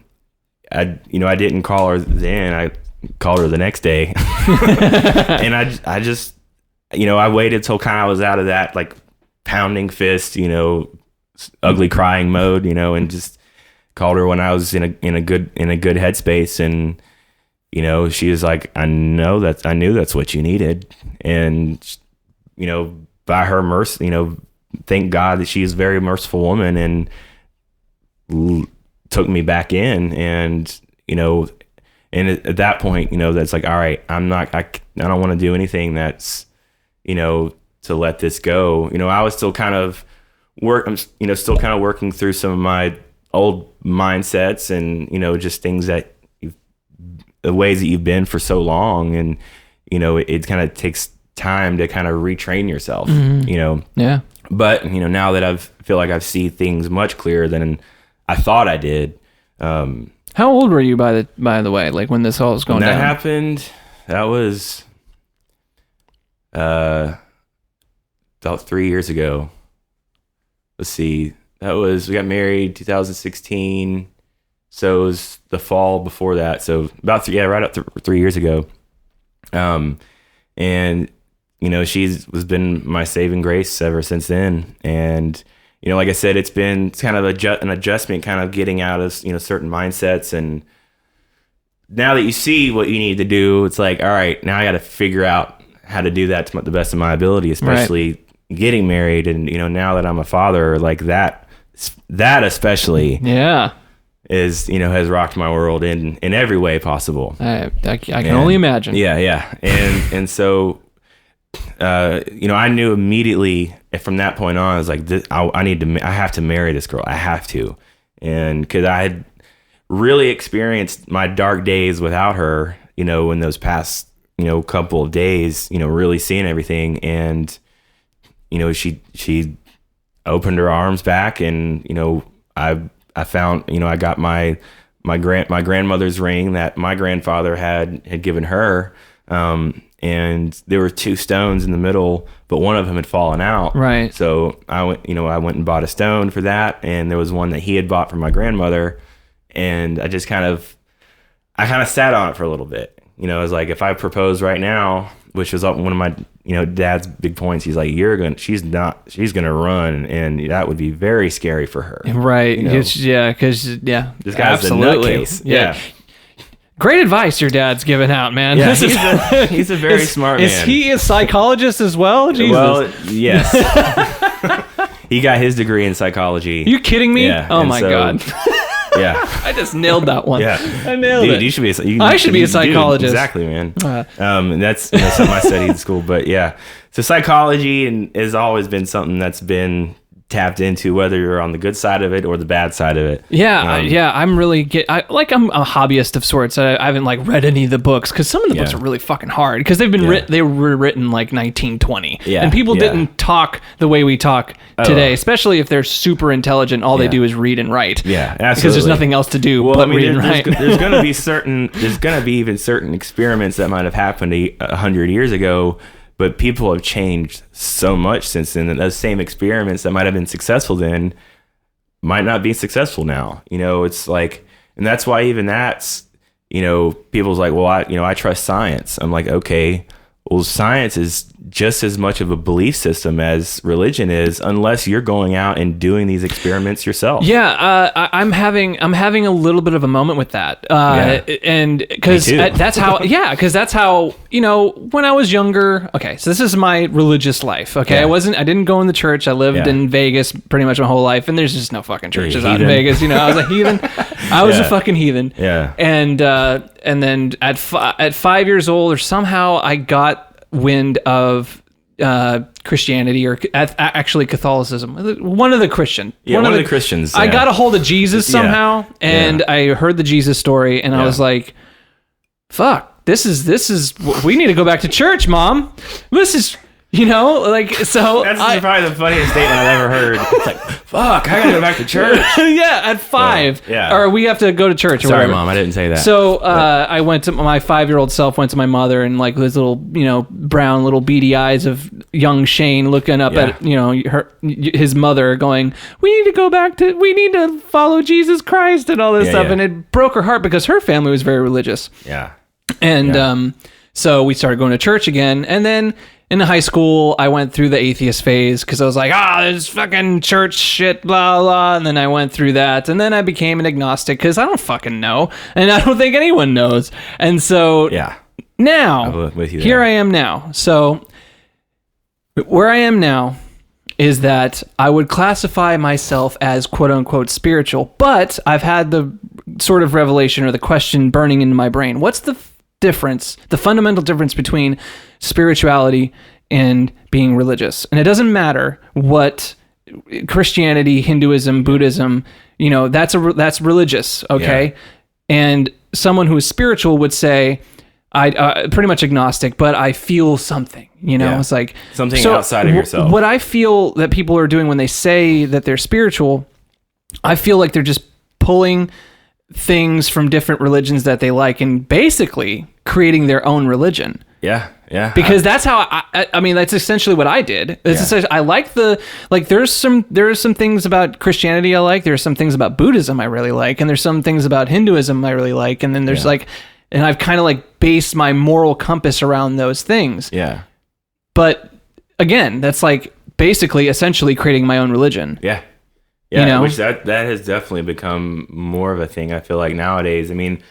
I didn't call her then. I called her the next day, and I just, you know, I waited till kind of I was out of that like pounding fist, you know, ugly crying mode, you know, and just called her when I was in a good headspace. And, you know, she was like, I knew that's what you needed. And, you know, by her mercy, you know, thank God that she's a very merciful woman, and took me back in. And, you know, and at that point, you know, that's like, all right, I don't want to do anything that's, you know, to let this go. You know, I was still kind of working through some of my old mindsets, and, you know, just things that the ways that you've been for so long. And, you know, it kind of takes time to kind of retrain yourself, you know? Yeah. But, you know, now that I feel like I've seen things much clearer than I thought I did. How old were you by the way, like when this all was going down? When that happened, that was, about 3 years ago. Let's see. We got married 2016. So it was the fall before that. So about right up to 3 years ago. And, you know, she's been my saving grace ever since then. And, you know, like I said, it's been kind of an adjustment, kind of getting out of, you know, certain mindsets. And now that you see what you need to do, it's like, all right, now I got to figure out how to do that to the best of my ability, especially getting married. And, you know, now that I'm a father, like that especially, is, you know, has rocked my world in every way possible. I can only imagine. Yeah. And so, you know, I knew immediately from that point on, I was like, I have to marry this girl. I have to. And cause I had really experienced my dark days without her, you know, in those past, you know, couple of days, you know, really seeing everything. And, you know, she opened her arms back, and, you know, I found, you know, I got my my grandmother's ring that my grandfather had given her. And there were 2 stones in the middle, but one of them had fallen out. Right. So I went and bought a stone for that. And there was one that he had bought for my grandmother. And I kind of sat on it for a little bit. I was like, if I propose right now, which was one of my, dad's big points, he's like, she's going to run, and that would be very scary for her. Right. This guy's absolutely. a nutcase. Yeah. Great advice your dad's giving out, man. Yeah, he's a very smart man. Is he a psychologist as well? Jesus. Well, yes. He got his degree in psychology. You kidding me? Yeah. Oh my God. Yeah. I just nailed that one. Yeah. I nailed it. You should be I should be a psychologist. Exactly, man. That's something I studied in school, but yeah. So psychology has always been something that's been tapped into, whether you're on the good side of it or the bad side of it. I'm really I'm a hobbyist of sorts. I haven't read any of the books because some of the books are really fucking hard because they've been they were written 1920 and people didn't talk the way we talk today, especially if they're super intelligent. All they do is read and write. Yeah, absolutely. Because there's nothing else to do but read and write. There's going to be even certain experiments that might have happened 100 years ago, but people have changed so much since then that those same experiments that might have been successful then might not be successful now. It's like, and that's why even that's, people's like, well, I trust science. I'm like, okay, well, science is just as much of a belief system as religion is, unless you're going out and doing these experiments yourself. Yeah, I'm having a little bit of a moment with that, and because that's how when I was younger. Okay, so this is my religious life. Okay, I didn't go in the church. I lived in Vegas pretty much my whole life, and there's just no fucking churches out in Vegas. I was a heathen. I was a fucking heathen. Yeah, and then at 5 years old, or somehow I got wind of Christianity, or actually Catholicism. One of the Christians. I got a hold of Jesus somehow, and I heard the Jesus story, and I was like, "Fuck, this is. We need to go back to church, Mom. This is." So that's probably the funniest statement I've ever heard. It's like, fuck, I gotta go back to church. At 5. Or we have to go to church. Sorry, Mom, I didn't say that. So I went to my 5-year-old self, went to my mother, and those little, brown little beady eyes of young Shane looking up at, his mother going, we need to follow Jesus Christ and all this stuff. And it broke her heart because her family was very religious. Yeah. And so we started going to church again. And then in high school, I went through the atheist phase because I was like, this fucking church shit, blah, blah. And then I went through that. And then I became an agnostic because I don't fucking know. And I don't think anyone knows. And so now, here I am now. So where I am now is that I would classify myself as quote unquote spiritual. But I've had the sort of revelation or the question burning into my brain. What's the fundamental difference between spirituality and being religious? And it doesn't matter what Christianity, Hinduism, Buddhism, that's religious, okay? Yeah. And someone who is spiritual would say, I pretty much agnostic, but I feel something, it's like something outside of yourself. What I feel that people are doing when they say that they're spiritual, I feel like they're just pulling things from different religions that they like and basically creating their own religion. Yeah. Because that's how I mean that's essentially what I did. I like there's some things about Christianity I like, there's some things about Buddhism I really like, and there's some things about Hinduism I really like, and then there's and I've kind of based my moral compass around those things. Yeah. But again, that's basically essentially creating my own religion. Yeah. Yeah, which that has definitely become more of a thing, I feel like, nowadays. I mean,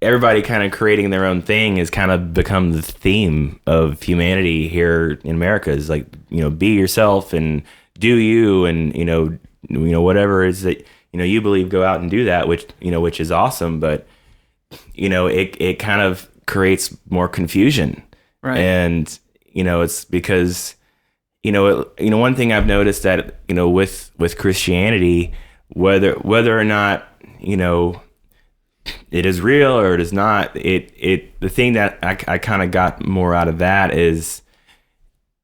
everybody kind of creating their own thing has kind of become the theme of humanity here in America, is be yourself and do you, and, whatever it is that, you believe, go out and do that, which is awesome. But, it kind of creates more confusion. Right. And, it's because... one thing I've noticed that, with Christianity, whether or not, it is real or it is not, the thing that I kind of got more out of that is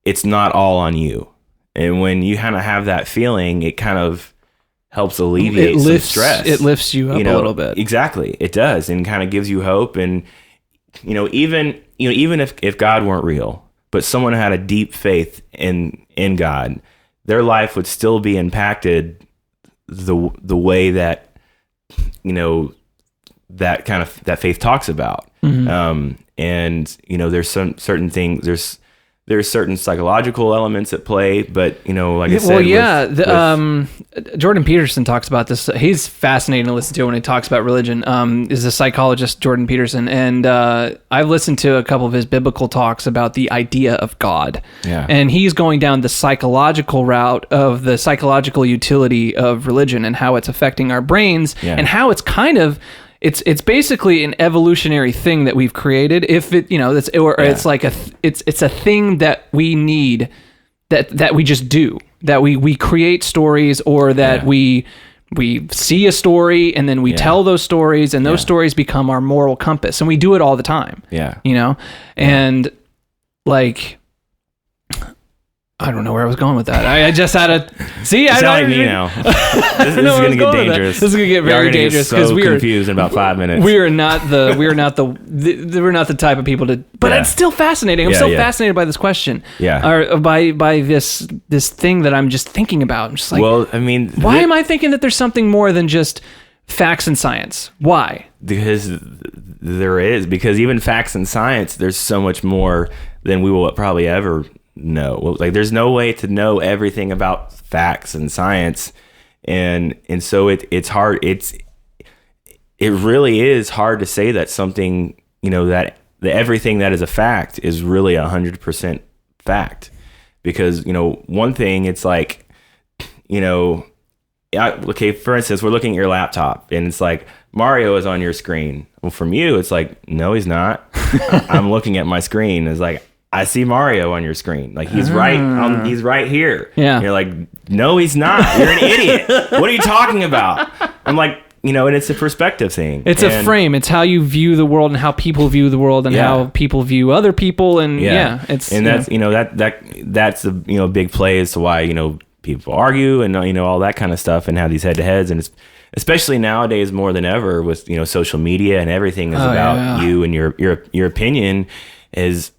it's not all on you. And when you kind of have that feeling, it kind of helps alleviate some stress. It lifts you up a little bit. Exactly. It does, and kind of gives you hope. And, even if God weren't real, but someone had a deep faith in God, their life would still be impacted the way that, that faith talks about. And, there's some certain things, there's certain psychological elements at play, but like I said, Jordan Peterson talks about this. He's fascinating to listen to when he talks about religion. Is a psychologist, Jordan Peterson, and I've listened to a couple of his biblical talks about the idea of God. Yeah. And he's going down the psychological route of the psychological utility of religion and how it's affecting our brains, and how it's kind of. It's basically an evolutionary thing that we've created. If it it's like it's a thing that we need, that we just do, that we create stories, or that we see a story and then we tell those stories, and those stories become our moral compass, and we do it all the time. And like. I don't know where I was going with that. I just had a see. It's telling me now. This is going to get dangerous. This is going to get very dangerous because we are confused in about 5 minutes. We are not we're not the type of people to. But it's still fascinating. I'm still fascinated by this question. Or by this thing that I'm just thinking about. I'm just like, well, I mean, why am I thinking that there's something more than just facts and science? Why? Because there is. Because even facts and science, there's so much more than we will probably ever know. Like, there's no way to know everything about facts and science, and so it's hard. It really is hard to say that something, that everything that is a fact is really 100% fact, because one thing, it's like, okay, for instance, we're looking at your laptop and it's like Mario is on your screen. Well, from you, it's like, no, he's not. I'm looking at my screen. It's like, I see Mario on your screen. Like, he's he's right here. Yeah. And you're like, no, he's not. You're an idiot. What are you talking about? I'm like, and it's a perspective thing. It's a frame. It's how you view the world and how people view the world and how people view other people. And that's that's the, big play as to why, people argue and, all that kind of stuff, and have these head to heads. And it's especially nowadays more than ever with, social media, and everything is about you, and your opinion is,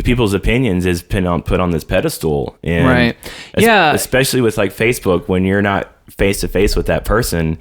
people's opinions is put on this pedestal. And especially with like Facebook, when you're not face to face with that person,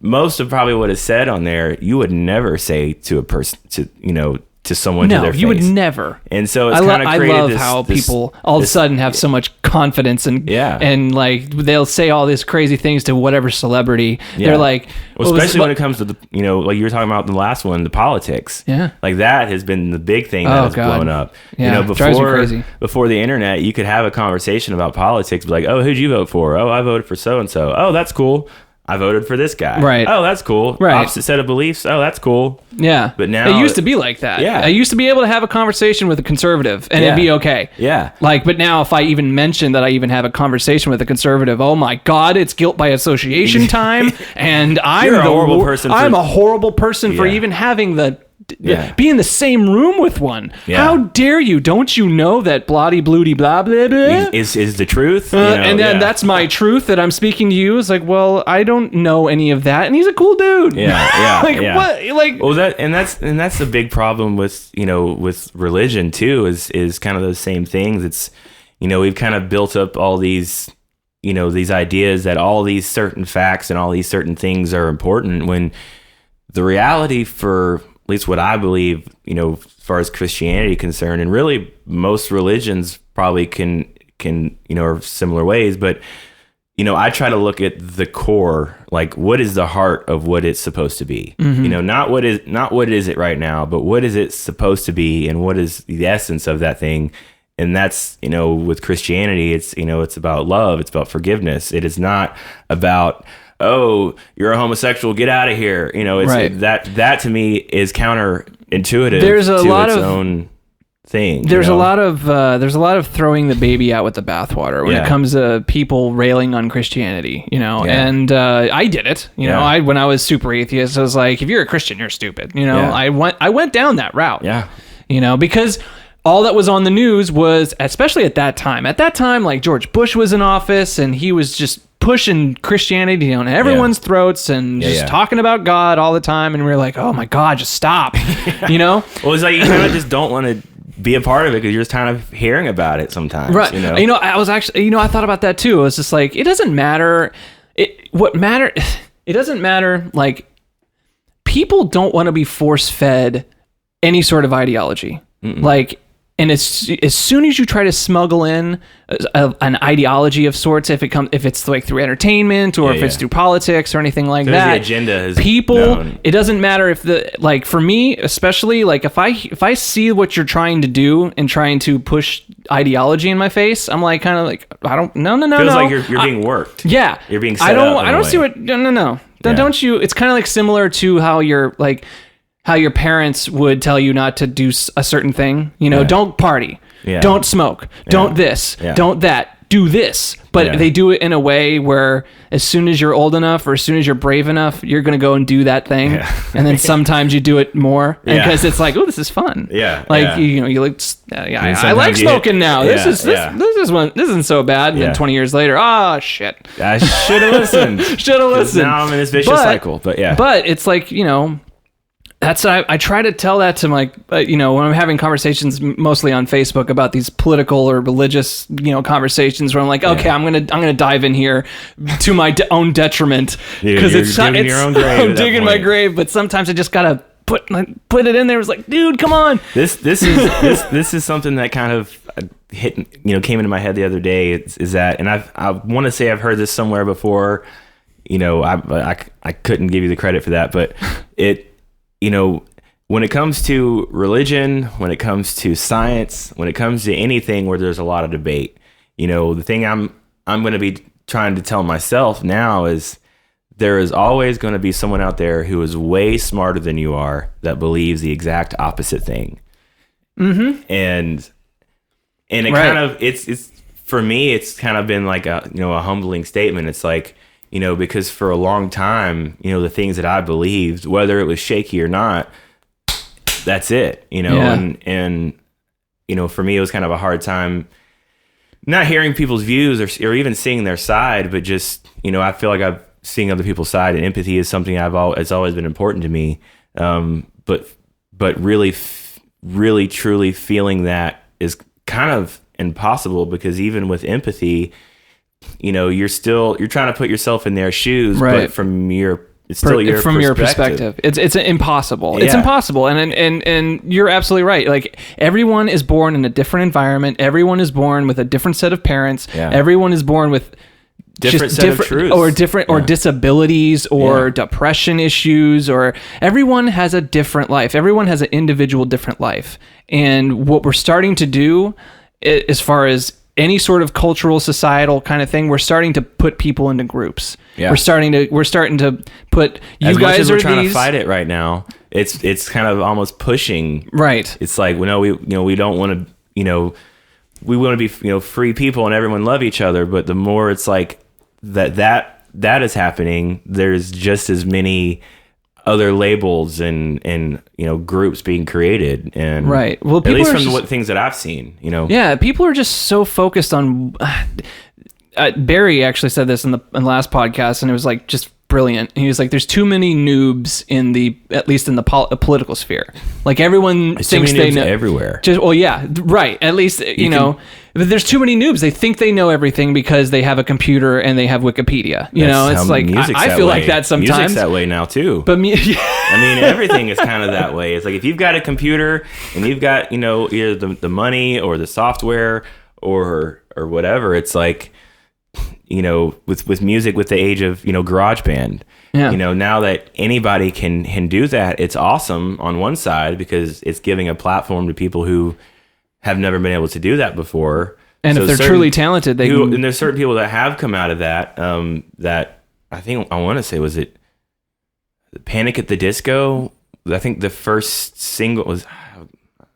most of probably what is said on there, you would never say to a person, to someone to their face. No, you would never. And so it's kind of created I love how people all of a sudden have so much confidence, and like they'll say all these crazy things to whatever celebrity. They're like, especially when it comes to the, like you were talking about the last one, the politics. Yeah. Like that has been the big thing that has blown up. Yeah, drives me crazy. Before the internet, you could have a conversation about politics, be like, oh, who'd you vote for? Oh, I voted for so and so. Oh, that's cool. I voted for this guy. Right. Oh, that's cool. Right. Opposite set of beliefs. Oh, that's cool. Yeah. But now it used to be like that. Yeah. I used to be able to have a conversation with a conservative and it'd be okay. Yeah. But now if I even mention that I even have a conversation with a conservative, oh my God, it's guilt by association time. And I'm a horrible person for even having be in the same room with one. How dare you? Don't you know that bloody bloody blah blah blah is the truth? And then that's my truth that I'm speaking to you. It's like, well, I don't know any of that, and he's a cool dude. What? Like, well, that's the big problem with with religion too. Is kind of those same things. It's we've kind of built up all these these ideas that all these certain facts and all these certain things are important, when the reality, for at least what I believe, as far as Christianity concerned, and really most religions probably can or similar ways, but I try to look at the core, like what is the heart of what it's supposed to be. Not what is it right now, but what is it supposed to be, and what is the essence of that thing. And that's, with Christianity, it's it's about love, it's about forgiveness. It is not about, oh, you're a homosexual, get out of here. It's right. that to me is counterintuitive. There's a to lot its of own thing. There's a lot of throwing the baby out with the bathwater when it comes to people railing on Christianity. And I did it. When I was super atheist, I was like, if you're a Christian, you're stupid. I went down that route. Yeah. Because all that was on the news was, especially at that time, like George Bush was in office and he was just pushing Christianity down everyone's throats and just talking about God all the time. And we were like, oh my God, just stop, you know? Well, it's like you kind of just don't want to be a part of it because you're just kind of hearing about it sometimes. Right. I was actually, I thought about that too. It was just like, it doesn't matter. It doesn't matter. Like, people don't want to be force fed any sort of ideology. Like, and as soon as you try to smuggle in an ideology of sorts, if it's like through entertainment or if it's through politics or anything like that, the agenda is people known. It doesn't matter if for me especially, like if I see what you're trying to do and trying to push ideology in my face, I'm like kind of like, I don't no feels like you're being worked. Yeah, you're being set I up in a don't way. see what no. Don't you? It's kind of like similar to how your parents would tell you not to do a certain thing. Don't party, don't smoke, don't this, don't that, do this. But they do it in a way where as soon as you're old enough or as soon as you're brave enough, you're going to go and do that thing. And then sometimes you do it more because it's like, oh, this is fun. You like, I like smoking now. This isn't so bad. And then 20 years later, oh shit, I should have listened. Now I'm in this vicious cycle. But it's like, I try to tell that to my, when I'm having conversations mostly on Facebook about these political or religious, conversations where I'm like, okay, I'm gonna dive in here to my own detriment because it's your own grave. I'm digging my grave, but sometimes I just gotta put it in there. It's like, dude, come on. This is something that kind of hit, came into my head the other day. Is that, and I want to say I've heard this somewhere before. I couldn't give you the credit for that, but when it comes to religion, when it comes to science, when it comes to anything where there's a lot of debate, the thing I'm going to be trying to tell myself now is there is always going to be someone out there who is way smarter than you are that believes the exact opposite thing. Mm-hmm. And it kind of, it's for me, it's kind of been like a humbling statement. It's like, because for a long time, the things that I believed, whether it was shaky or not, that's it, and for me, it was kind of a hard time not hearing people's views or even seeing their side, but just, I feel like I've seeing other people's side, and empathy is something it's always been important to me. But really truly feeling that is kind of impossible because even with empathy, you're trying to put yourself in their shoes, but from your perspective. It's impossible. It's impossible. And you're absolutely right. Like, everyone is born in a different environment. Everyone is born with a different set of parents. Yeah. Everyone is born with different set of truths or disabilities or depression issues, or everyone has a different life. Everyone has an individual different life. And what we're starting to do, as far as any sort of cultural, societal kind of thing, we're starting to put people into groups. Yeah. We're starting to put you as guys much as we're are trying these, to fight it right now. It's kind of almost pushing. Right. It's like, we don't want to, we want to be, free people and everyone love each other. But the more it's like that is happening, there's just as many other labels and groups being created, and right. Well, at least from what things that I've seen, Yeah, people are just so focused on. Barry actually said this in the last podcast, and it was like just brilliant. He was like, "There's too many noobs at least in the political sphere. Like, everyone thinks they know everywhere. Right. At least but there's too many noobs. They think they know everything because they have a computer and they have Wikipedia. It's like I feel like that sometimes. Music's that way now too. But I mean, everything is kind of that way. It's like, if you've got a computer and you've got either the money or the software or whatever, it's like, with music, with the age of GarageBand. Yeah. Now that anybody can do that, it's awesome on one side because it's giving a platform to people who have never been able to do that before. And if they're truly talented, and there's certain people that have come out of that. That I want to say, was it Panic at the Disco? I think the first single was,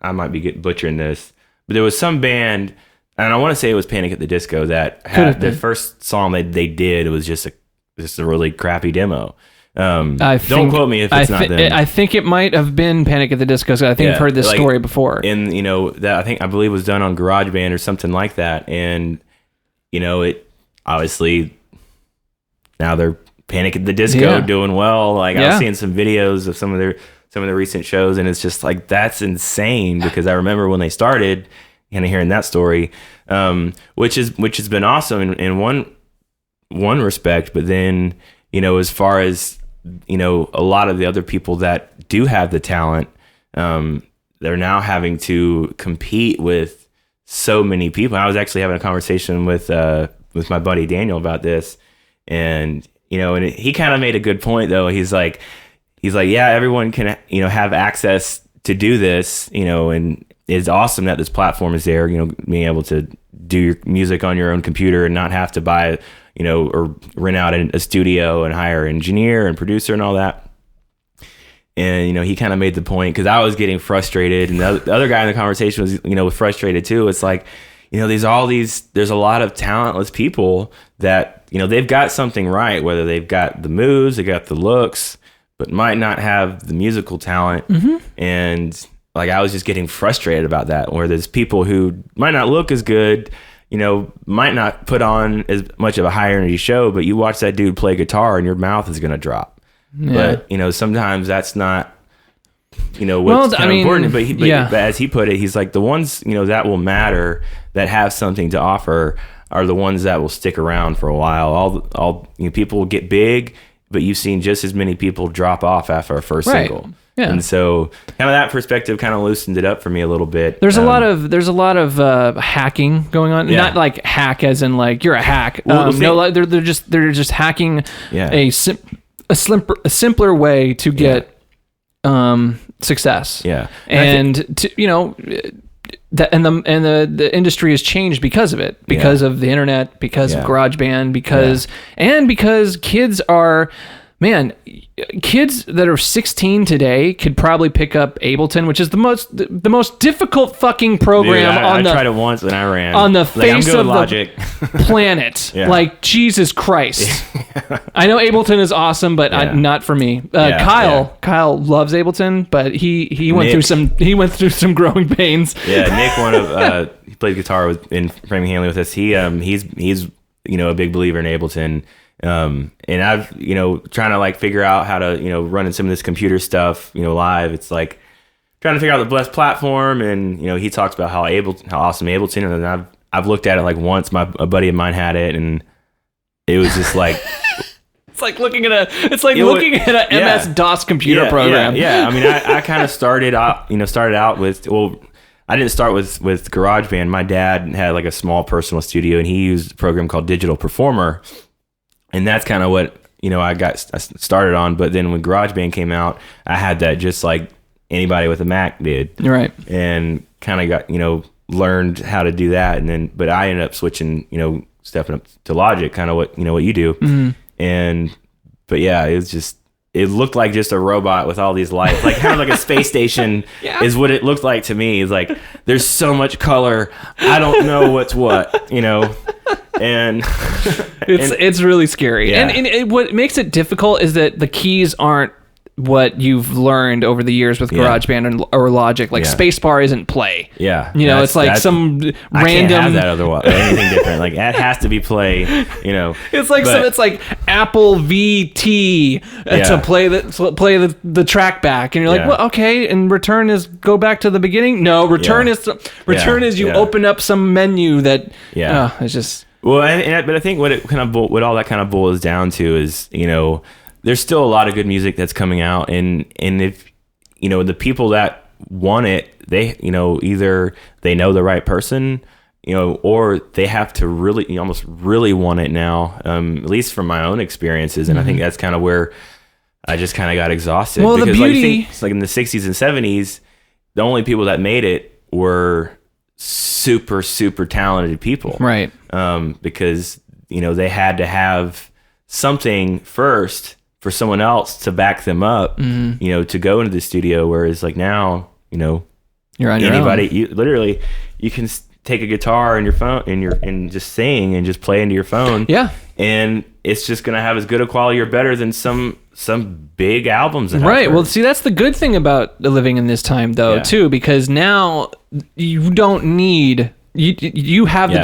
I might be butchering this, but there was some band, and I want to say it was Panic at the Disco, that had the first song they did was just a really crappy demo. Don't quote me if it's not them. I think it might have been Panic at the Disco. I think I've heard this story before. And that I believe was done on GarageBand or something like that. And it obviously now they're Panic at the Disco doing well. Like I was seeing some videos of some of the recent shows, and it's just like that's insane because I remember when they started and hearing that story, which has been awesome in one respect, but then as far as a lot of the other people that do have the talent, they're now having to compete with so many people. I was actually having a conversation with my buddy Daniel about this, and and he kind of made a good point though. He's like, yeah, everyone can have access to do this, and it's awesome that this platform is there. Being able to do your music on your own computer and not have to buy or rent out a studio and hire an engineer and producer and all that. And, he kind of made the point because I was getting frustrated, and the other guy in the conversation was, frustrated too. It's like, there's a lot of talentless people that, they've got something right, whether they've got the moves, they got the looks, but might not have the musical talent. Mm-hmm. And like, I was just getting frustrated about that, where there's people who might not look as good, might not put on as much of a high energy show, but you watch that dude play guitar and your mouth is going to drop. Yeah. But, sometimes that's not, what's important. But as he put it, he's like, the ones, that will matter, that have something to offer, are the ones that will stick around for a while. All people will get big, but you've seen just as many people drop off after our first single. Yeah. And so kind of that perspective kind of loosened it up for me a little bit. There's a lot of hacking going on. Not like hack as in like you're a hack. They're just hacking a simpler way to get success. Yeah. And the industry has changed because of it, because of the internet, because of GarageBand, because kids are. Man, kids that are 16 today could probably pick up Ableton, which is the most difficult fucking program. I tried it once when I ran on the face of Logic. The planet. Like Jesus Christ. I know Ableton is awesome, but not for me. Kyle loves Ableton, but he went through some growing pains. Yeah, Nick, he played guitar in Framing Hanley with us. He's a big believer in Ableton. And I've, trying to like figure out how to, running some of this computer stuff, live. It's like trying to figure out the best platform. And, he talks about how awesome Ableton, and I've looked at it like once. A buddy of mine had it, and it was just like, it's like looking at a MS-DOS computer program. Yeah. I mean, I kind of started out with, I didn't start with GarageBand. My dad had like a small personal studio, and he used a program called Digital Performer. And that's kind of what, I started on. But then when GarageBand came out, I had that just like anybody with a Mac did. Right. And kind of got, learned how to do that. And but I ended up switching, stepping up to Logic, kind of what you do. Mm-hmm. But yeah, it looked like just a robot with all these lights, like kind of like a space station is what it looked like to me. It's like, there's so much color. I don't know what's what, and it's really scary. Yeah. And what makes it difficult is that the keys aren't what you've learned over the years with GarageBand or Logic. Like spacebar isn't play. Yeah. It's like some random. I can't have that otherwise. Anything different. Like that has to be play. It's like it's like Apple VT to play the track back, and you're like, well, okay. And return is go back to the beginning. No, return is you open up some menu that. Yeah. It's just. Well, but I think what all that kind of boils down to is, there's still a lot of good music that's coming out, and if the people that want it, they either they know the right person, or they have to really almost really want it now. At least from my own experiences, and I think that's kind of where I just kind of got exhausted. Well, because the beauty, like in the 60s and 70s, the only people that made it were super talented people, right? Because they had to have something first for someone else to back them up, to go into the studio. Whereas like now, you're on anybody, your own. You can take a guitar and your phone and just sing and just play into your phone. Yeah. And it's just going to have as good a quality or better than some some big albums. That Right. Well, see, that's the good thing about living in this time, though, too, because now you don't need. You have the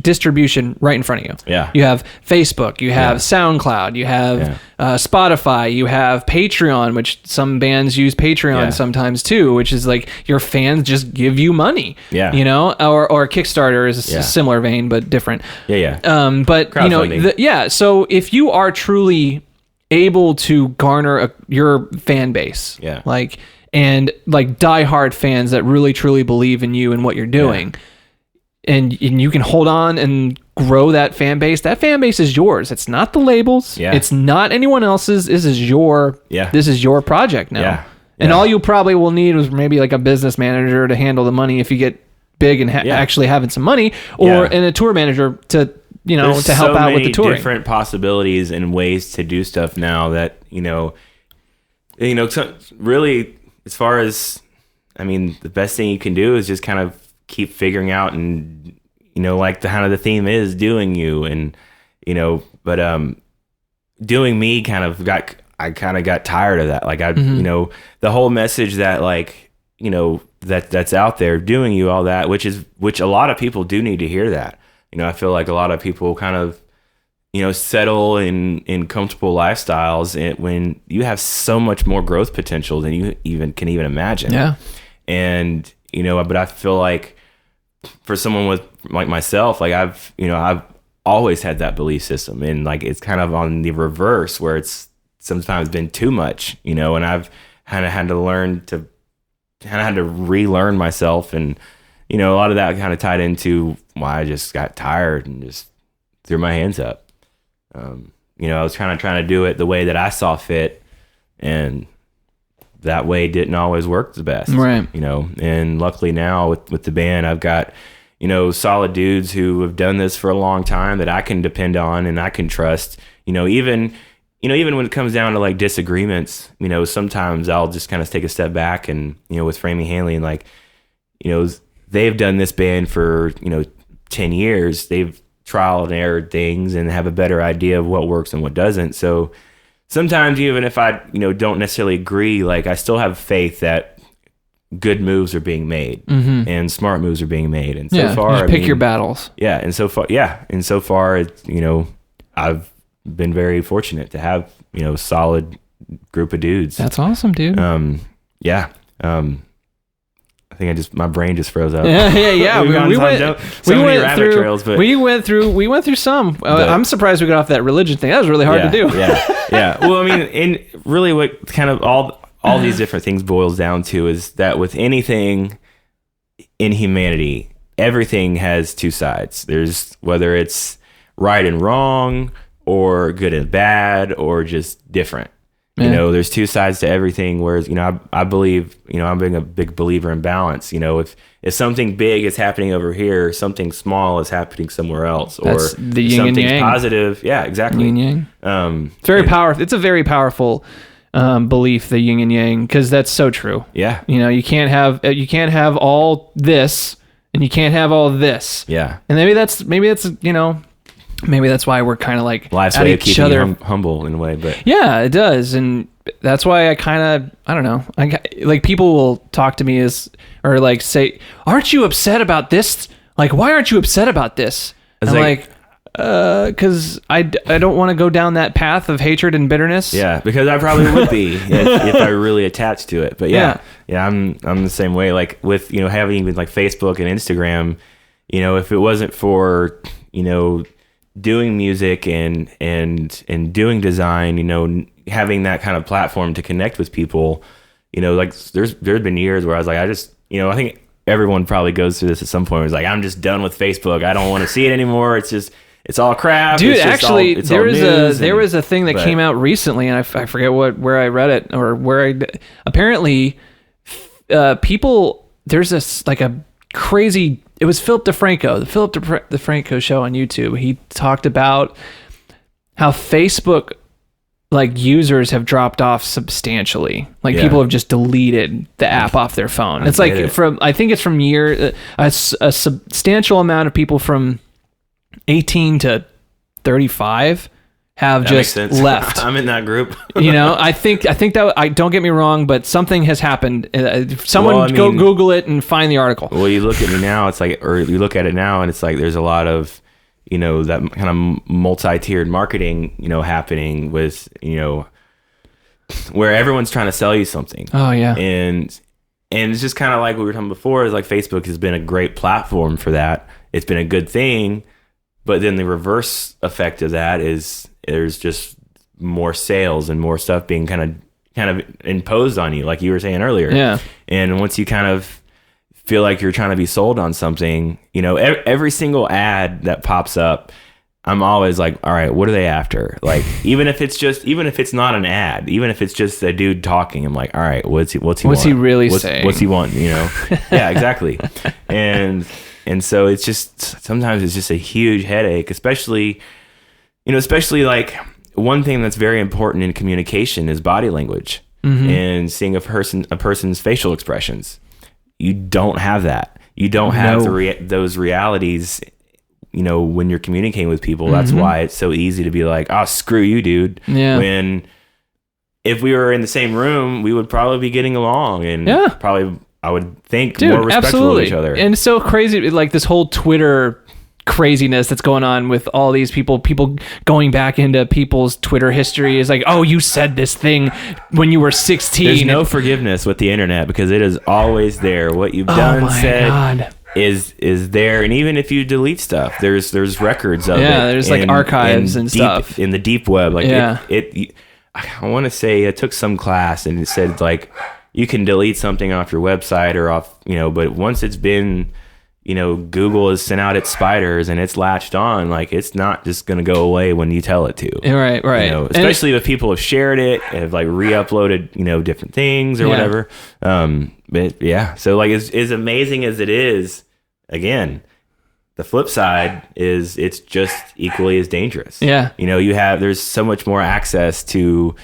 distribution right in front of you. Yeah. You have Facebook, you have SoundCloud, you have Spotify, you have Patreon, which some bands use Patreon sometimes too, which is like your fans just give you money. Yeah. You know, or Kickstarter is a similar vein but different. Yeah. But you know, so if you are truly able to garner your fan base, and like diehard fans that really truly believe in you and what you're doing. And you can hold on and grow that fan base. That fan base is yours. It's not the labels. Yeah. It's not anyone else's. This is your project now. Yeah. And all you probably will need is maybe like a business manager to handle the money if you get big and actually having some money, or and a tour manager to to help out with the touring. There's so many different possibilities and ways to do stuff now that really, as far as the best thing you can do is just kind of keep figuring out, and like the theme is doing you, and but doing me I kind of got tired of that. Like the whole message that that's out there, doing you, all that, which a lot of people do need to hear that. I feel like a lot of people kind of settle in comfortable lifestyles when you have so much more growth potential than you can even imagine. Yeah. And but I feel like for someone with like myself, like I've always had that belief system, and like it's kind of on the reverse where it's sometimes been too much, and I've kind of had to relearn myself, and a lot of that kind of tied into why I just got tired and just threw my hands up. I was kind of trying to do it the way that I saw fit, and that way didn't always work the best, right? And luckily now with the band, I've got solid dudes who have done this for a long time that I can depend on and I can trust. Even when it comes down to like disagreements, sometimes I'll just kind of take a step back, and with Framing Hanley, and they've done this band for 10 years. They've trial and errored things and have a better idea of what works and what doesn't. So sometimes even if I, don't necessarily agree, like I still have faith that good moves are being made and smart moves are being made. And so far, you pick your battles. Yeah. And so far, it's, I've been very fortunate to have, a solid group of dudes. That's awesome, dude. I think my brain just froze up. Yeah. we went through some. I'm surprised we got off that religion thing. That was really hard to do. Yeah. Well, and really what kind of all these different things boils down to is that with anything in humanity, everything has two sides. There's whether it's right and wrong, or good and bad, or just different. There's two sides to everything. Whereas, I believe, I'm being a big believer in balance. If something big is happening over here, something small is happening somewhere else, or the yin and yang. Positive. Yeah, exactly. Yin yang. It's very powerful. It's a very powerful belief, the yin and yang, because that's so true. Yeah. You can't have all this, and you can't have all this. Yeah. And maybe that's maybe that's why we're kind of like life's way of keeping you humble in a way, but yeah, it does. And that's why I don't know. Like people will talk to me or like say, aren't you upset about this? Like, why aren't you upset about this? I'm like, cause I don't want to go down that path of hatred and bitterness. Yeah. Because I probably would be if I really attached to it. But yeah, I'm the same way. Like with, having even like Facebook and Instagram, if it wasn't for, doing music and doing design, having that kind of platform to connect with people, like there's been years where I was like, I just, I think everyone probably goes through this at some point. It was like, I'm just done with Facebook. I don't want to see it anymore. It's all crap. Dude, actually, there was a thing that came out recently, and I forget where I read it or apparently people, there's this like a crazy. It was Philip DeFranco, the Philip DeFranco show on YouTube. He talked about how Facebook like users have dropped off substantially. Like people have just deleted the app off their phone. I think it's from a substantial amount of people from 18 to 35 have That just makes sense. left. I'm in that group. I think that I don't get me wrong, but something has happened. Someone Well, go Google it and find the article. Well, you look at me now, it's like, or you look at it now, and it's like there's a lot of, that kind of multi-tiered marketing, happening with, where everyone's trying to sell you something. Oh yeah. And it's just kind of like we were talking before, is like Facebook has been a great platform for that. It's been a good thing, but then the reverse effect of that is there's just more sales and more stuff being kind of imposed on you, like you were saying earlier. Yeah. And once you kind of feel like you're trying to be sold on something, every single ad that pops up, I'm always like, all right, what are they after? Like, even if it's not an ad, even if it's just a dude talking, I'm like, all right, what's he really saying? What's he want? Yeah, exactly. And so it's just, sometimes it's just a huge headache, especially like, one thing that's very important in communication is body language, and seeing a person's facial expressions. You don't have that. You don't have those realities, when you're communicating with people. That's why it's so easy to be like, oh, screw you, dude. Yeah. When if we were in the same room, we would probably be getting along and probably, I would think, more respectful of each other. And it's so crazy, like this whole Twitter craziness that's going on with all these people going back into people's Twitter history is like, oh, you said this thing when you were 16. There's no forgiveness with the internet, because it is always there. What you've done, said, is there. And even if you delete stuff, there's records of it. Yeah, there's like archives and stuff in the deep web. Like I want to say I took some class and it said like you can delete something off your website or off, but once it's been, Google has sent out its spiders and it's latched on, like it's not just going to go away when you tell it to. Right. Especially if people have shared it, have like re-uploaded, different things or whatever. But yeah, so like as amazing as it is, again, the flip side is it's just equally as dangerous. Yeah. There's so much more access to,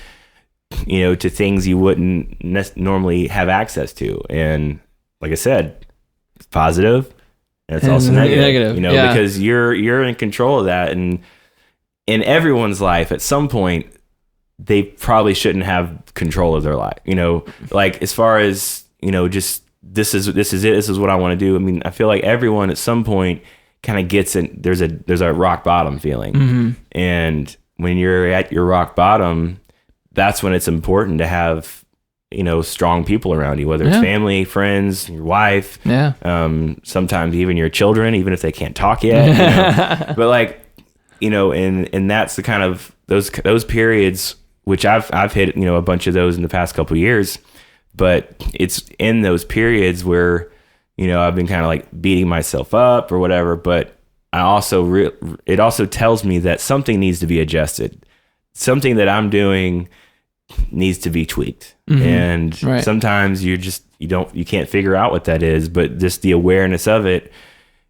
to things you wouldn't normally have access to. And like I said, it's positive. It's also negative, because you're in control of that. And in everyone's life, at some point, they probably shouldn't have control of their life. Like as far as, just this is it. This is what I want to do. I mean, I feel like everyone at some point kind of gets it. There's a rock bottom feeling. And when you're at your rock bottom, that's when it's important to have, strong people around you, whether it's family, friends, your wife, sometimes even your children, even if they can't talk yet, but like, and that's the kind of those periods, which I've hit, a bunch of those in the past couple of years, but it's in those periods where, I've been kind of like beating myself up or whatever, but I also, it also tells me that something needs to be adjusted. Something that I'm doing needs to be tweaked. And sometimes you can't figure out what that is, but just the awareness of it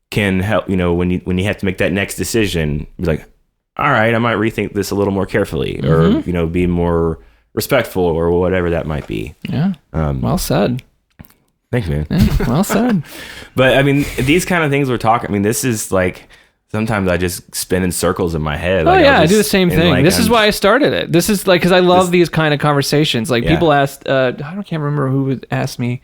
can help, when you have to make that next decision, be like, all right, I might rethink this a little more carefully, or, be more respectful or whatever that might be. Yeah. Well said. Thanks, man. Yeah, well said. But I mean, these kind of things we're talking, I mean, this is like, sometimes I just spin in circles in my head. Oh, like I do the same thing. Like, this is why I started it. This is like, because I love these kind of conversations. Like people asked, I can't remember who asked me.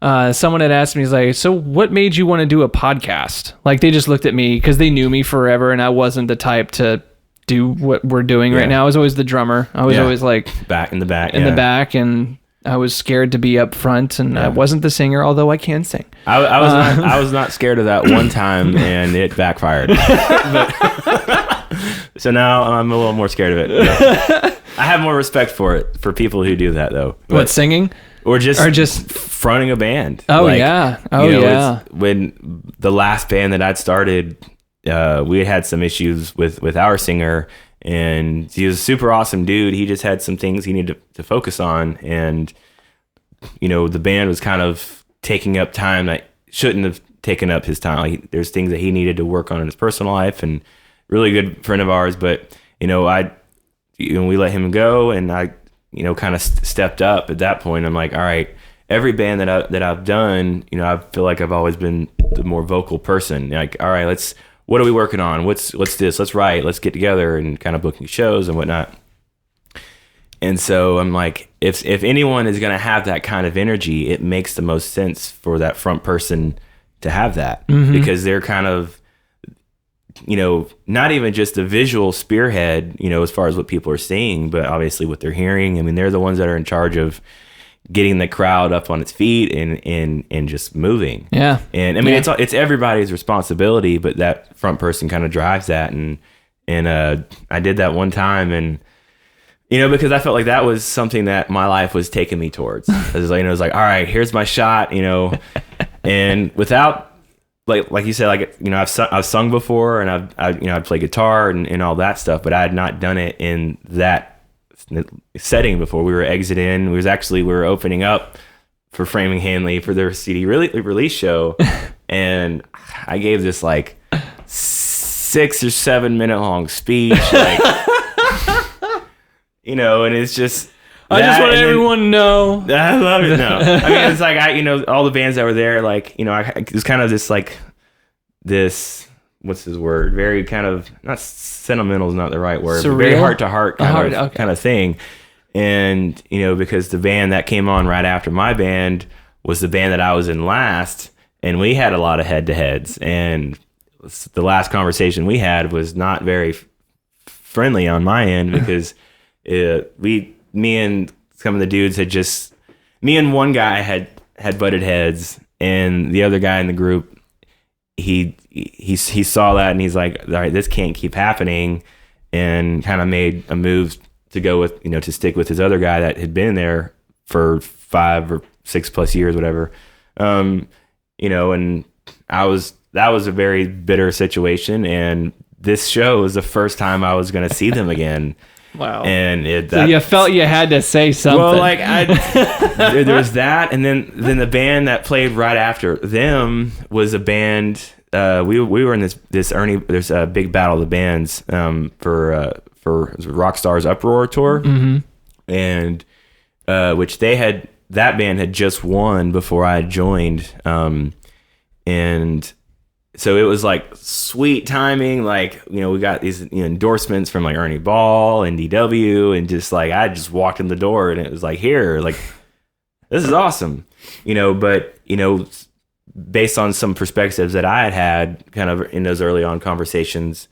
Someone had asked me, he's like, so what made you want to do a podcast? Like they just looked at me because they knew me forever and I wasn't the type to do what we're doing right now. I was always the drummer. I was always like in the back, and I was scared to be up front, and I wasn't the singer, although I can sing. I was not scared of that one time, and it backfired. So now I'm a little more scared of it. I have more respect for it, for people who do that, though. What, singing? Or just fronting a band. Oh, yeah. When the last band that I'd started, we had some issues with our singer, and he was a super awesome dude. He just had some things he needed to focus on. And, the band was kind of taking up time that shouldn't have taken up his time. There's things that he needed to work on in his personal life, and really good friend of ours. But, we let him go, and I, kind of stepped up at that point. I'm like, all right, every band that I've done, I feel like I've always been the more vocal person. Like, all right, what are we working on? What's this? Let's write. Let's get together and kind of booking shows and whatnot. And so I'm like, if anyone is going to have that kind of energy, it makes the most sense for that front person to have that, because they're kind of, not even just the visual spearhead, as far as what people are seeing, but obviously what they're hearing. I mean, they're the ones that are in charge of getting the crowd up on its feet and just moving. Yeah. And I mean, it's everybody's responsibility, but that front person kind of drives that. And I did that one time, and because I felt like that was something that my life was taking me towards. It was like, all right, here's my shot, and without, like you said, I've sung before, and I'd play guitar and all that stuff, but I had not done it in that setting before. We were exiting. We were opening up for Framing Hanley for their CD release show, and I gave this 6 or 7 minute long speech, and it's just, I just want everyone to know. I love it. No, I mean, it's like, all the bands that were there, it was kind of this, what's his word? Very kind of, not sentimental is not the right word, but very heart to heart kind of thing. And, because the band that came on right after my band was the band that I was in last, and we had a lot of head to heads, and the last conversation we had was not very friendly on my end, because me and some of the dudes me and one guy had butted heads, and the other guy in the group, he saw that, and he's like, all right, this can't keep happening, and kind of made a move to go with, to stick with his other guy that had been there for 5 or 6 plus years, whatever. And that was a very bitter situation, and this show was the first time I was going to see them again. Wow. And so you felt you had to say something. Well, there was that, and then the band that played right after them was a band. We were in this Ernie. There's a big battle of the bands for Rockstar's Uproar tour, and which that band had just won before I had joined, and so it was sweet timing. We got these endorsements from Ernie Ball and DW, and just I just walked in the door, and it was here, this is awesome, but based on some perspectives that I had kind of in those early on conversations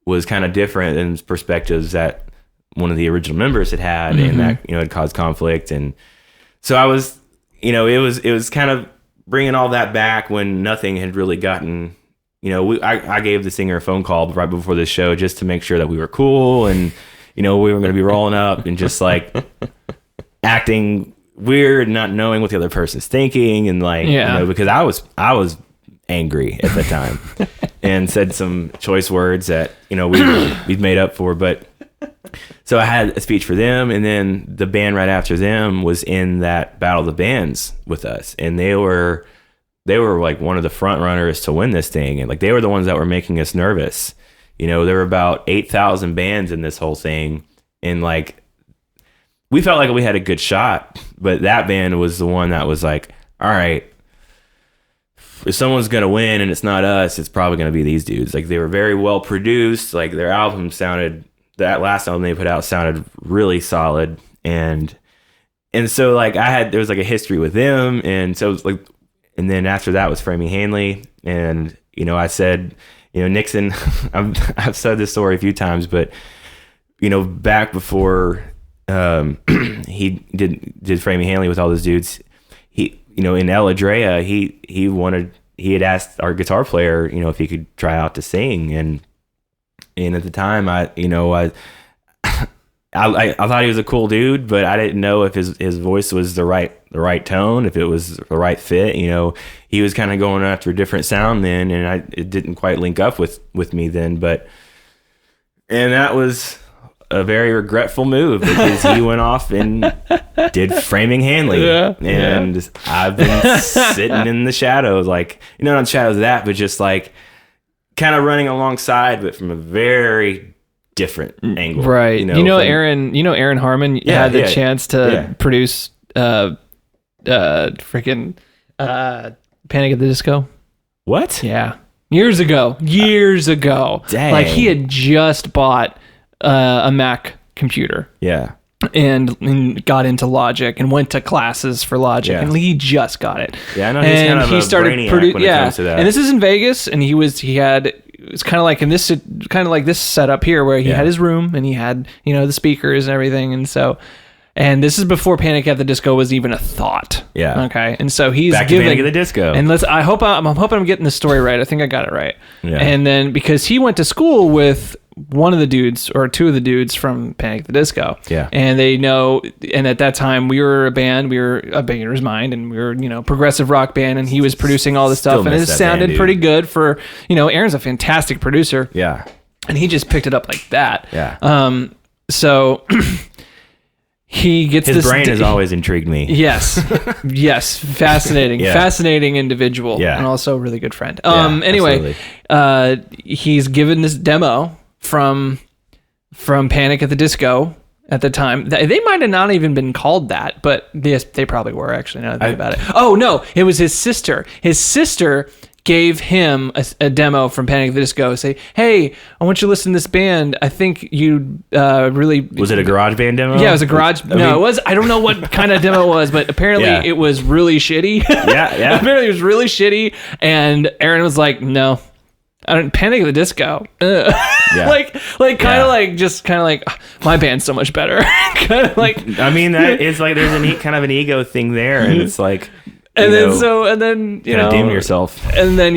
was kind of different than perspectives that one of the original members had, and that, had caused conflict. And so I was, it was kind of bringing all that back when nothing had really gotten, I gave the singer a phone call right before this show just to make sure that we were cool, and, we were going to be rolling up and just acting weird, not knowing what the other person's thinking, and because I was angry at the time and said some choice words that we've made up for. But so I had a speech for them, and then the band right after them was in that battle of the bands with us, and they were one of the front runners to win this thing, and they were the ones that were making us nervous. There were about 8,000 bands in this whole thing, and we felt like we had a good shot, but that band was the one that was all right, if someone's going to win and it's not us, it's probably going to be these dudes. They were very well produced. Their album that last album they put out sounded really solid. And so there was a history with them. And so and then after that was Framing Hanley. And, I said, Nixon, I've said this story a few times, but, back before, he did Framing Hanley with all those dudes, in El Adrea, he had asked our guitar player, if he could try out to sing, and at the time I thought he was a cool dude, but I didn't know if his voice was the right tone, if it was the right fit. He was kind of going after a different sound then, and it didn't quite link up with me then, and that was a very regretful move, because he went off and did Framing Hanley. And I've been sitting in the shadows, not the shadows of that, but just kind of running alongside, but from a very different angle. Right. Aaron Harmon had the chance to produce freaking Panic at the Disco. What? Yeah. Years ago. Dang. Like he had just bought a Mac computer. Yeah. And got into Logic and went to classes for Logic, and he just got it. Yeah, I know he's kind of a brainiac when it comes to that. And this is in Vegas, and it was kind of like this setup here where he had his room and he had the speakers and everything, and this is before Panic at the Disco was even a thought. Yeah. Okay. And so he's back to Panic at the Disco. And I'm hoping I'm getting the story right. I think I got it right. Yeah. And then because he went to school with one of the dudes or two of the dudes from Panic at the Disco. Yeah. And they know, and at that time we were a band, we were a Beginner's Mind, and we were, progressive rock band, and he was producing all this stuff, and it sounded pretty good for, Aaron's a fantastic producer. Yeah. And he just picked it up like that. Yeah. So he gets his brain has always intrigued me. Yes. Fascinating. Fascinating individual. Yeah. And also a really good friend. Anyway, he's given this demo from Panic at the Disco at the time. They might have not even been called that, but yes, they probably were actually, now that I think about it. Oh no, it was his sister. His sister gave him a demo from Panic at the Disco. Say, hey, I want you to listen to this band. I think you really... Was it a garage band demo? Yeah, it was a garage... it was... I don't know what kind of demo it was, but apparently it was really shitty. Yeah. Apparently it was really shitty, and Aaron was like, no. I don't Panic at the Disco. Yeah. kind of like my band's so much better. Kind of like... I mean, that is like, there's an ego thing there, and it's like... And then deem yourself. And then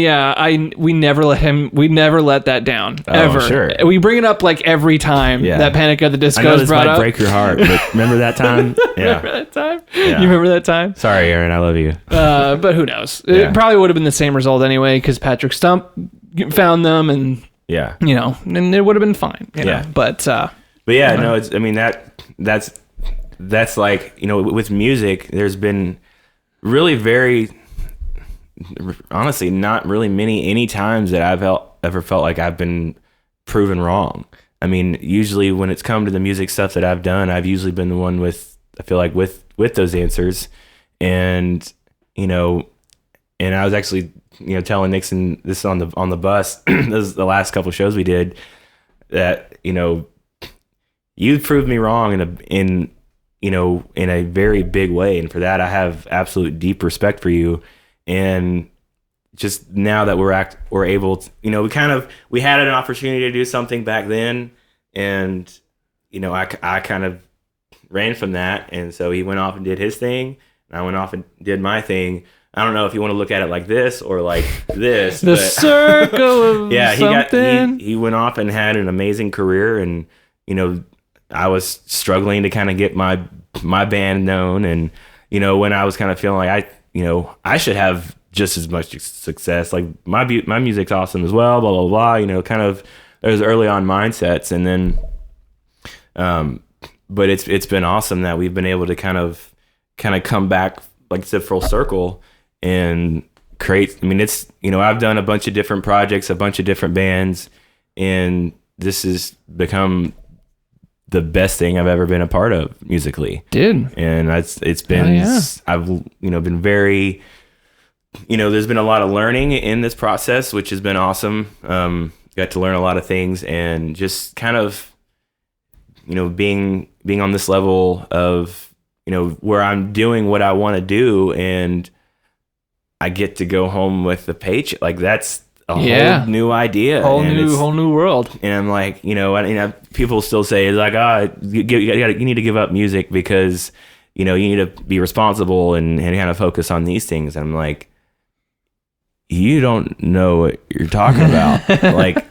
we never let that down ever. Sure. We bring it up like every time that Panic at the Disco is brought up. I know this might break your heart, but remember that time? Yeah. Remember that time? Yeah. You remember that time? Sorry, Aaron, I love you. But who knows? It probably would have been the same result anyway, because Patrick Stump found them, and and it would have been fine. But yeah, no, it's. I mean that's like with music, there's been really honestly not really any times that I've ever felt like I've been proven wrong. I mean, usually when it's come to the music stuff that I've done, I've usually been the one with those answers. And and I was actually telling Nixon this on the bus this is the last couple of shows we did, that you proved me wrong in a very big way. And for that, I have absolute deep respect for you. And just now that we're able to, we had an opportunity to do something back then. And, I kind of ran from that. And so he went off and did his thing, and I went off and did my thing. I don't know if you want to look at it like this or like this. The circle of something. He went off and had an amazing career, and, I was struggling to kind of get my band known, and when I was kind of feeling like I should have just as much success, like my music's awesome as well, blah blah blah, kind of those early on mindsets. And then but it's been awesome that we've been able to kind of come back, like I said, full circle and create. I mean, it's I've done a bunch of different projects, a bunch of different bands, and this has become the best thing I've ever been a part of musically, dude. And it's been, I've been very, there's been a lot of learning in this process, which has been awesome. Got to learn a lot of things, and just kind of, being on this level of, where I'm doing what I want to do, and I get to go home with the paycheck. Like, that's a whole new idea, whole new world. And I'm like, people still say, it's like, you need to give up music because you need to be responsible and kind of focus on these things. And I'm like, you don't know what you're talking about. Like,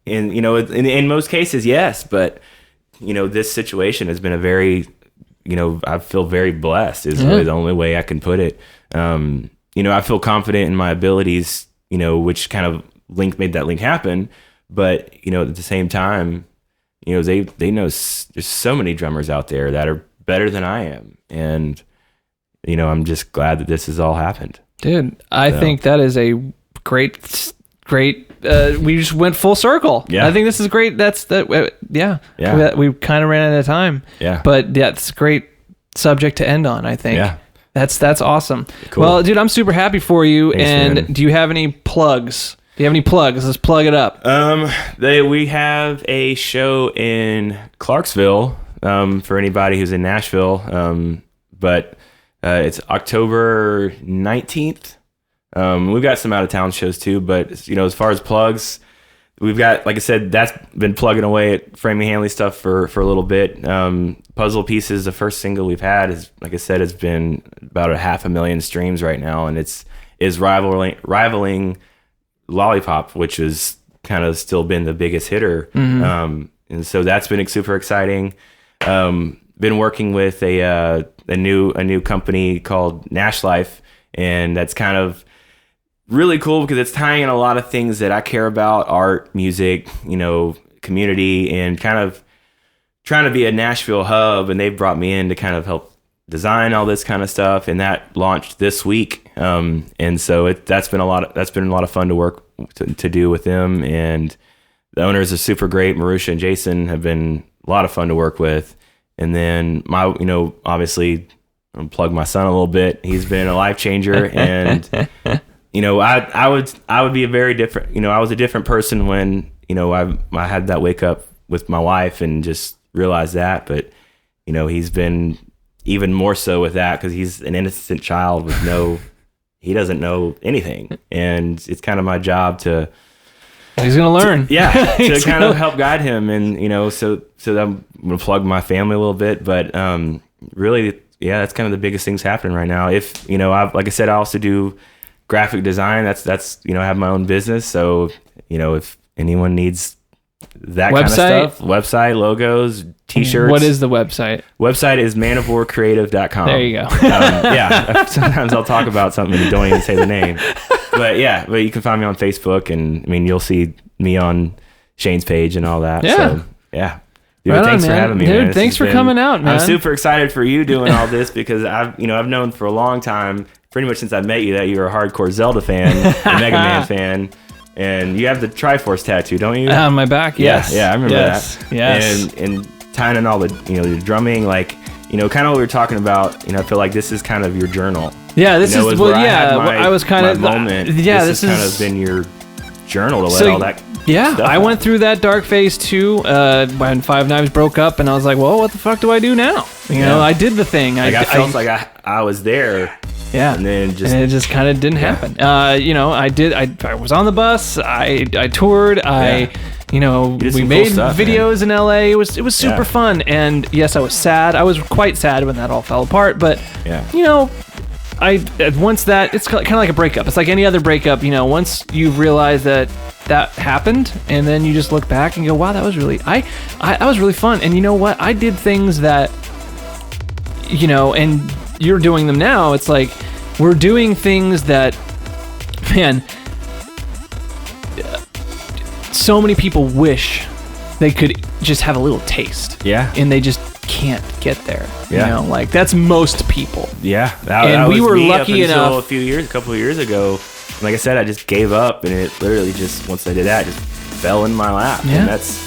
and in most cases, yes, but this situation has been a very, I feel very blessed is really the only way I can put it. I feel confident in my abilities, which kind of made that link happen. But, at the same time, they know there's so many drummers out there that are better than I am. And, I'm just glad that this has all happened. Dude, I think that is a great, we just went full circle. Yeah. I think this is great. Yeah. We kind of ran out of time. Yeah. But that's a great subject to end on, I think. Yeah. That's awesome. Cool. Well, dude, I'm super happy for you. Thanks, and man. Do you have any plugs Do you have any plugs? Let's plug it up. We have a show in Clarksville for anybody who's in Nashville. But it's October 19th. We've got some out of town shows too, but as far as plugs, we've got, like I said, that's been plugging away at Framing Hanley stuff for a little bit. Puzzle Pieces, the first single we've had, is, like I said, has been about 500,000 streams right now, and is rivaling Lollipop, which has kind of still been the biggest hitter. And so that's been super exciting. Been working with a new company called Nash Life, and that's kind of really cool because it's tying in a lot of things that I care about: art, music, community, and kind of trying to be a Nashville hub. And they brought me in to kind of help design all this kind of stuff, and that launched this week. And so that's been a lot of fun to work to do with them, and the owners are super great. Marusha and Jason have been a lot of fun to work with. And then obviously I'll plug my son a little bit. He's been a life changer, and I would be a very different, I was a different person when I had that wake up with my wife and just realized that. But he's been even more so with that because he's an innocent child with he doesn't know anything, and it's kind of my job to. He's gonna learn. To kind of help guide him, and so I'm gonna plug my family a little bit, but really, that's kind of the biggest things happening right now. If like I said, I also do graphic design. That's I have my own business, so if anyone needs that kind of stuff, website, logos, t-shirts. What is the website? Website is manofwarcreative.com. There you go. Sometimes I'll talk about something and don't even say the name. But you can find me on Facebook, and you'll see me on Shane's page and all that. Yeah. So, yeah. Dude, right thanks on, for having me, dude, man. Thanks for coming out, man. I'm super excited for you doing all this because I've known for a long time, pretty much since I met you, that you're a hardcore Zelda fan, a Mega Man fan. And you have the Triforce tattoo, don't you? On my back, yes. Yeah, I remember that. Yes. And tying in all the, the drumming, kind of what we were talking about, I feel like this is kind of your journal. Yeah, this is, I was kind of, moment. Yeah, this has kind of been your journal to let all that stuff I out. went through that dark phase too, when Five Knives broke up, and I was like, well, what the fuck do I do now? I did the thing. I felt like I was there. Yeah, and then it just kind of didn't happen. I was on the bus. I toured. We made videos in LA. It was super fun. And yes, I was sad. I was quite sad when that all fell apart. But once that, it's kind of like a breakup. It's like any other breakup. Once you realize that happened, and then you just look back and go, wow, that was really that was really fun. And you know what? I did things that and you're doing them now. It's like we're doing things that, man, so many people wish they could just have a little taste. Yeah. And they just can't get there. Yeah. That's most people. Yeah. And we were lucky enough. A couple of years ago, like I said, I just gave up, and it literally just, once I did that, just fell in my lap. Yeah. And that's,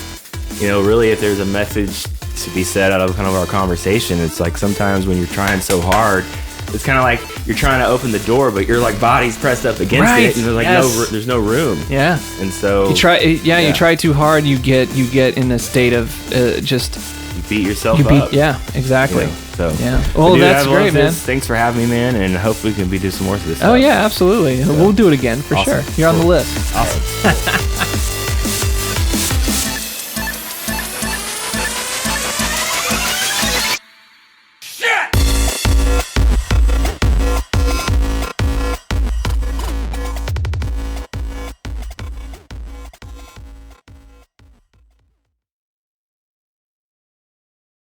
really, if there's a message to be said out of kind of our conversation, it's like sometimes when you're trying so hard, it's kind of like you're trying to open the door, but your body's pressed up against it, and there's no room. Yeah. And so you try too hard, you get in a state of just you beat yourself up. Yeah, exactly. So well, that's great, man. Thanks for having me, man, and hopefully we can do some more of this. Oh yeah, absolutely. We'll do it again for sure. You're on the list. Awesome.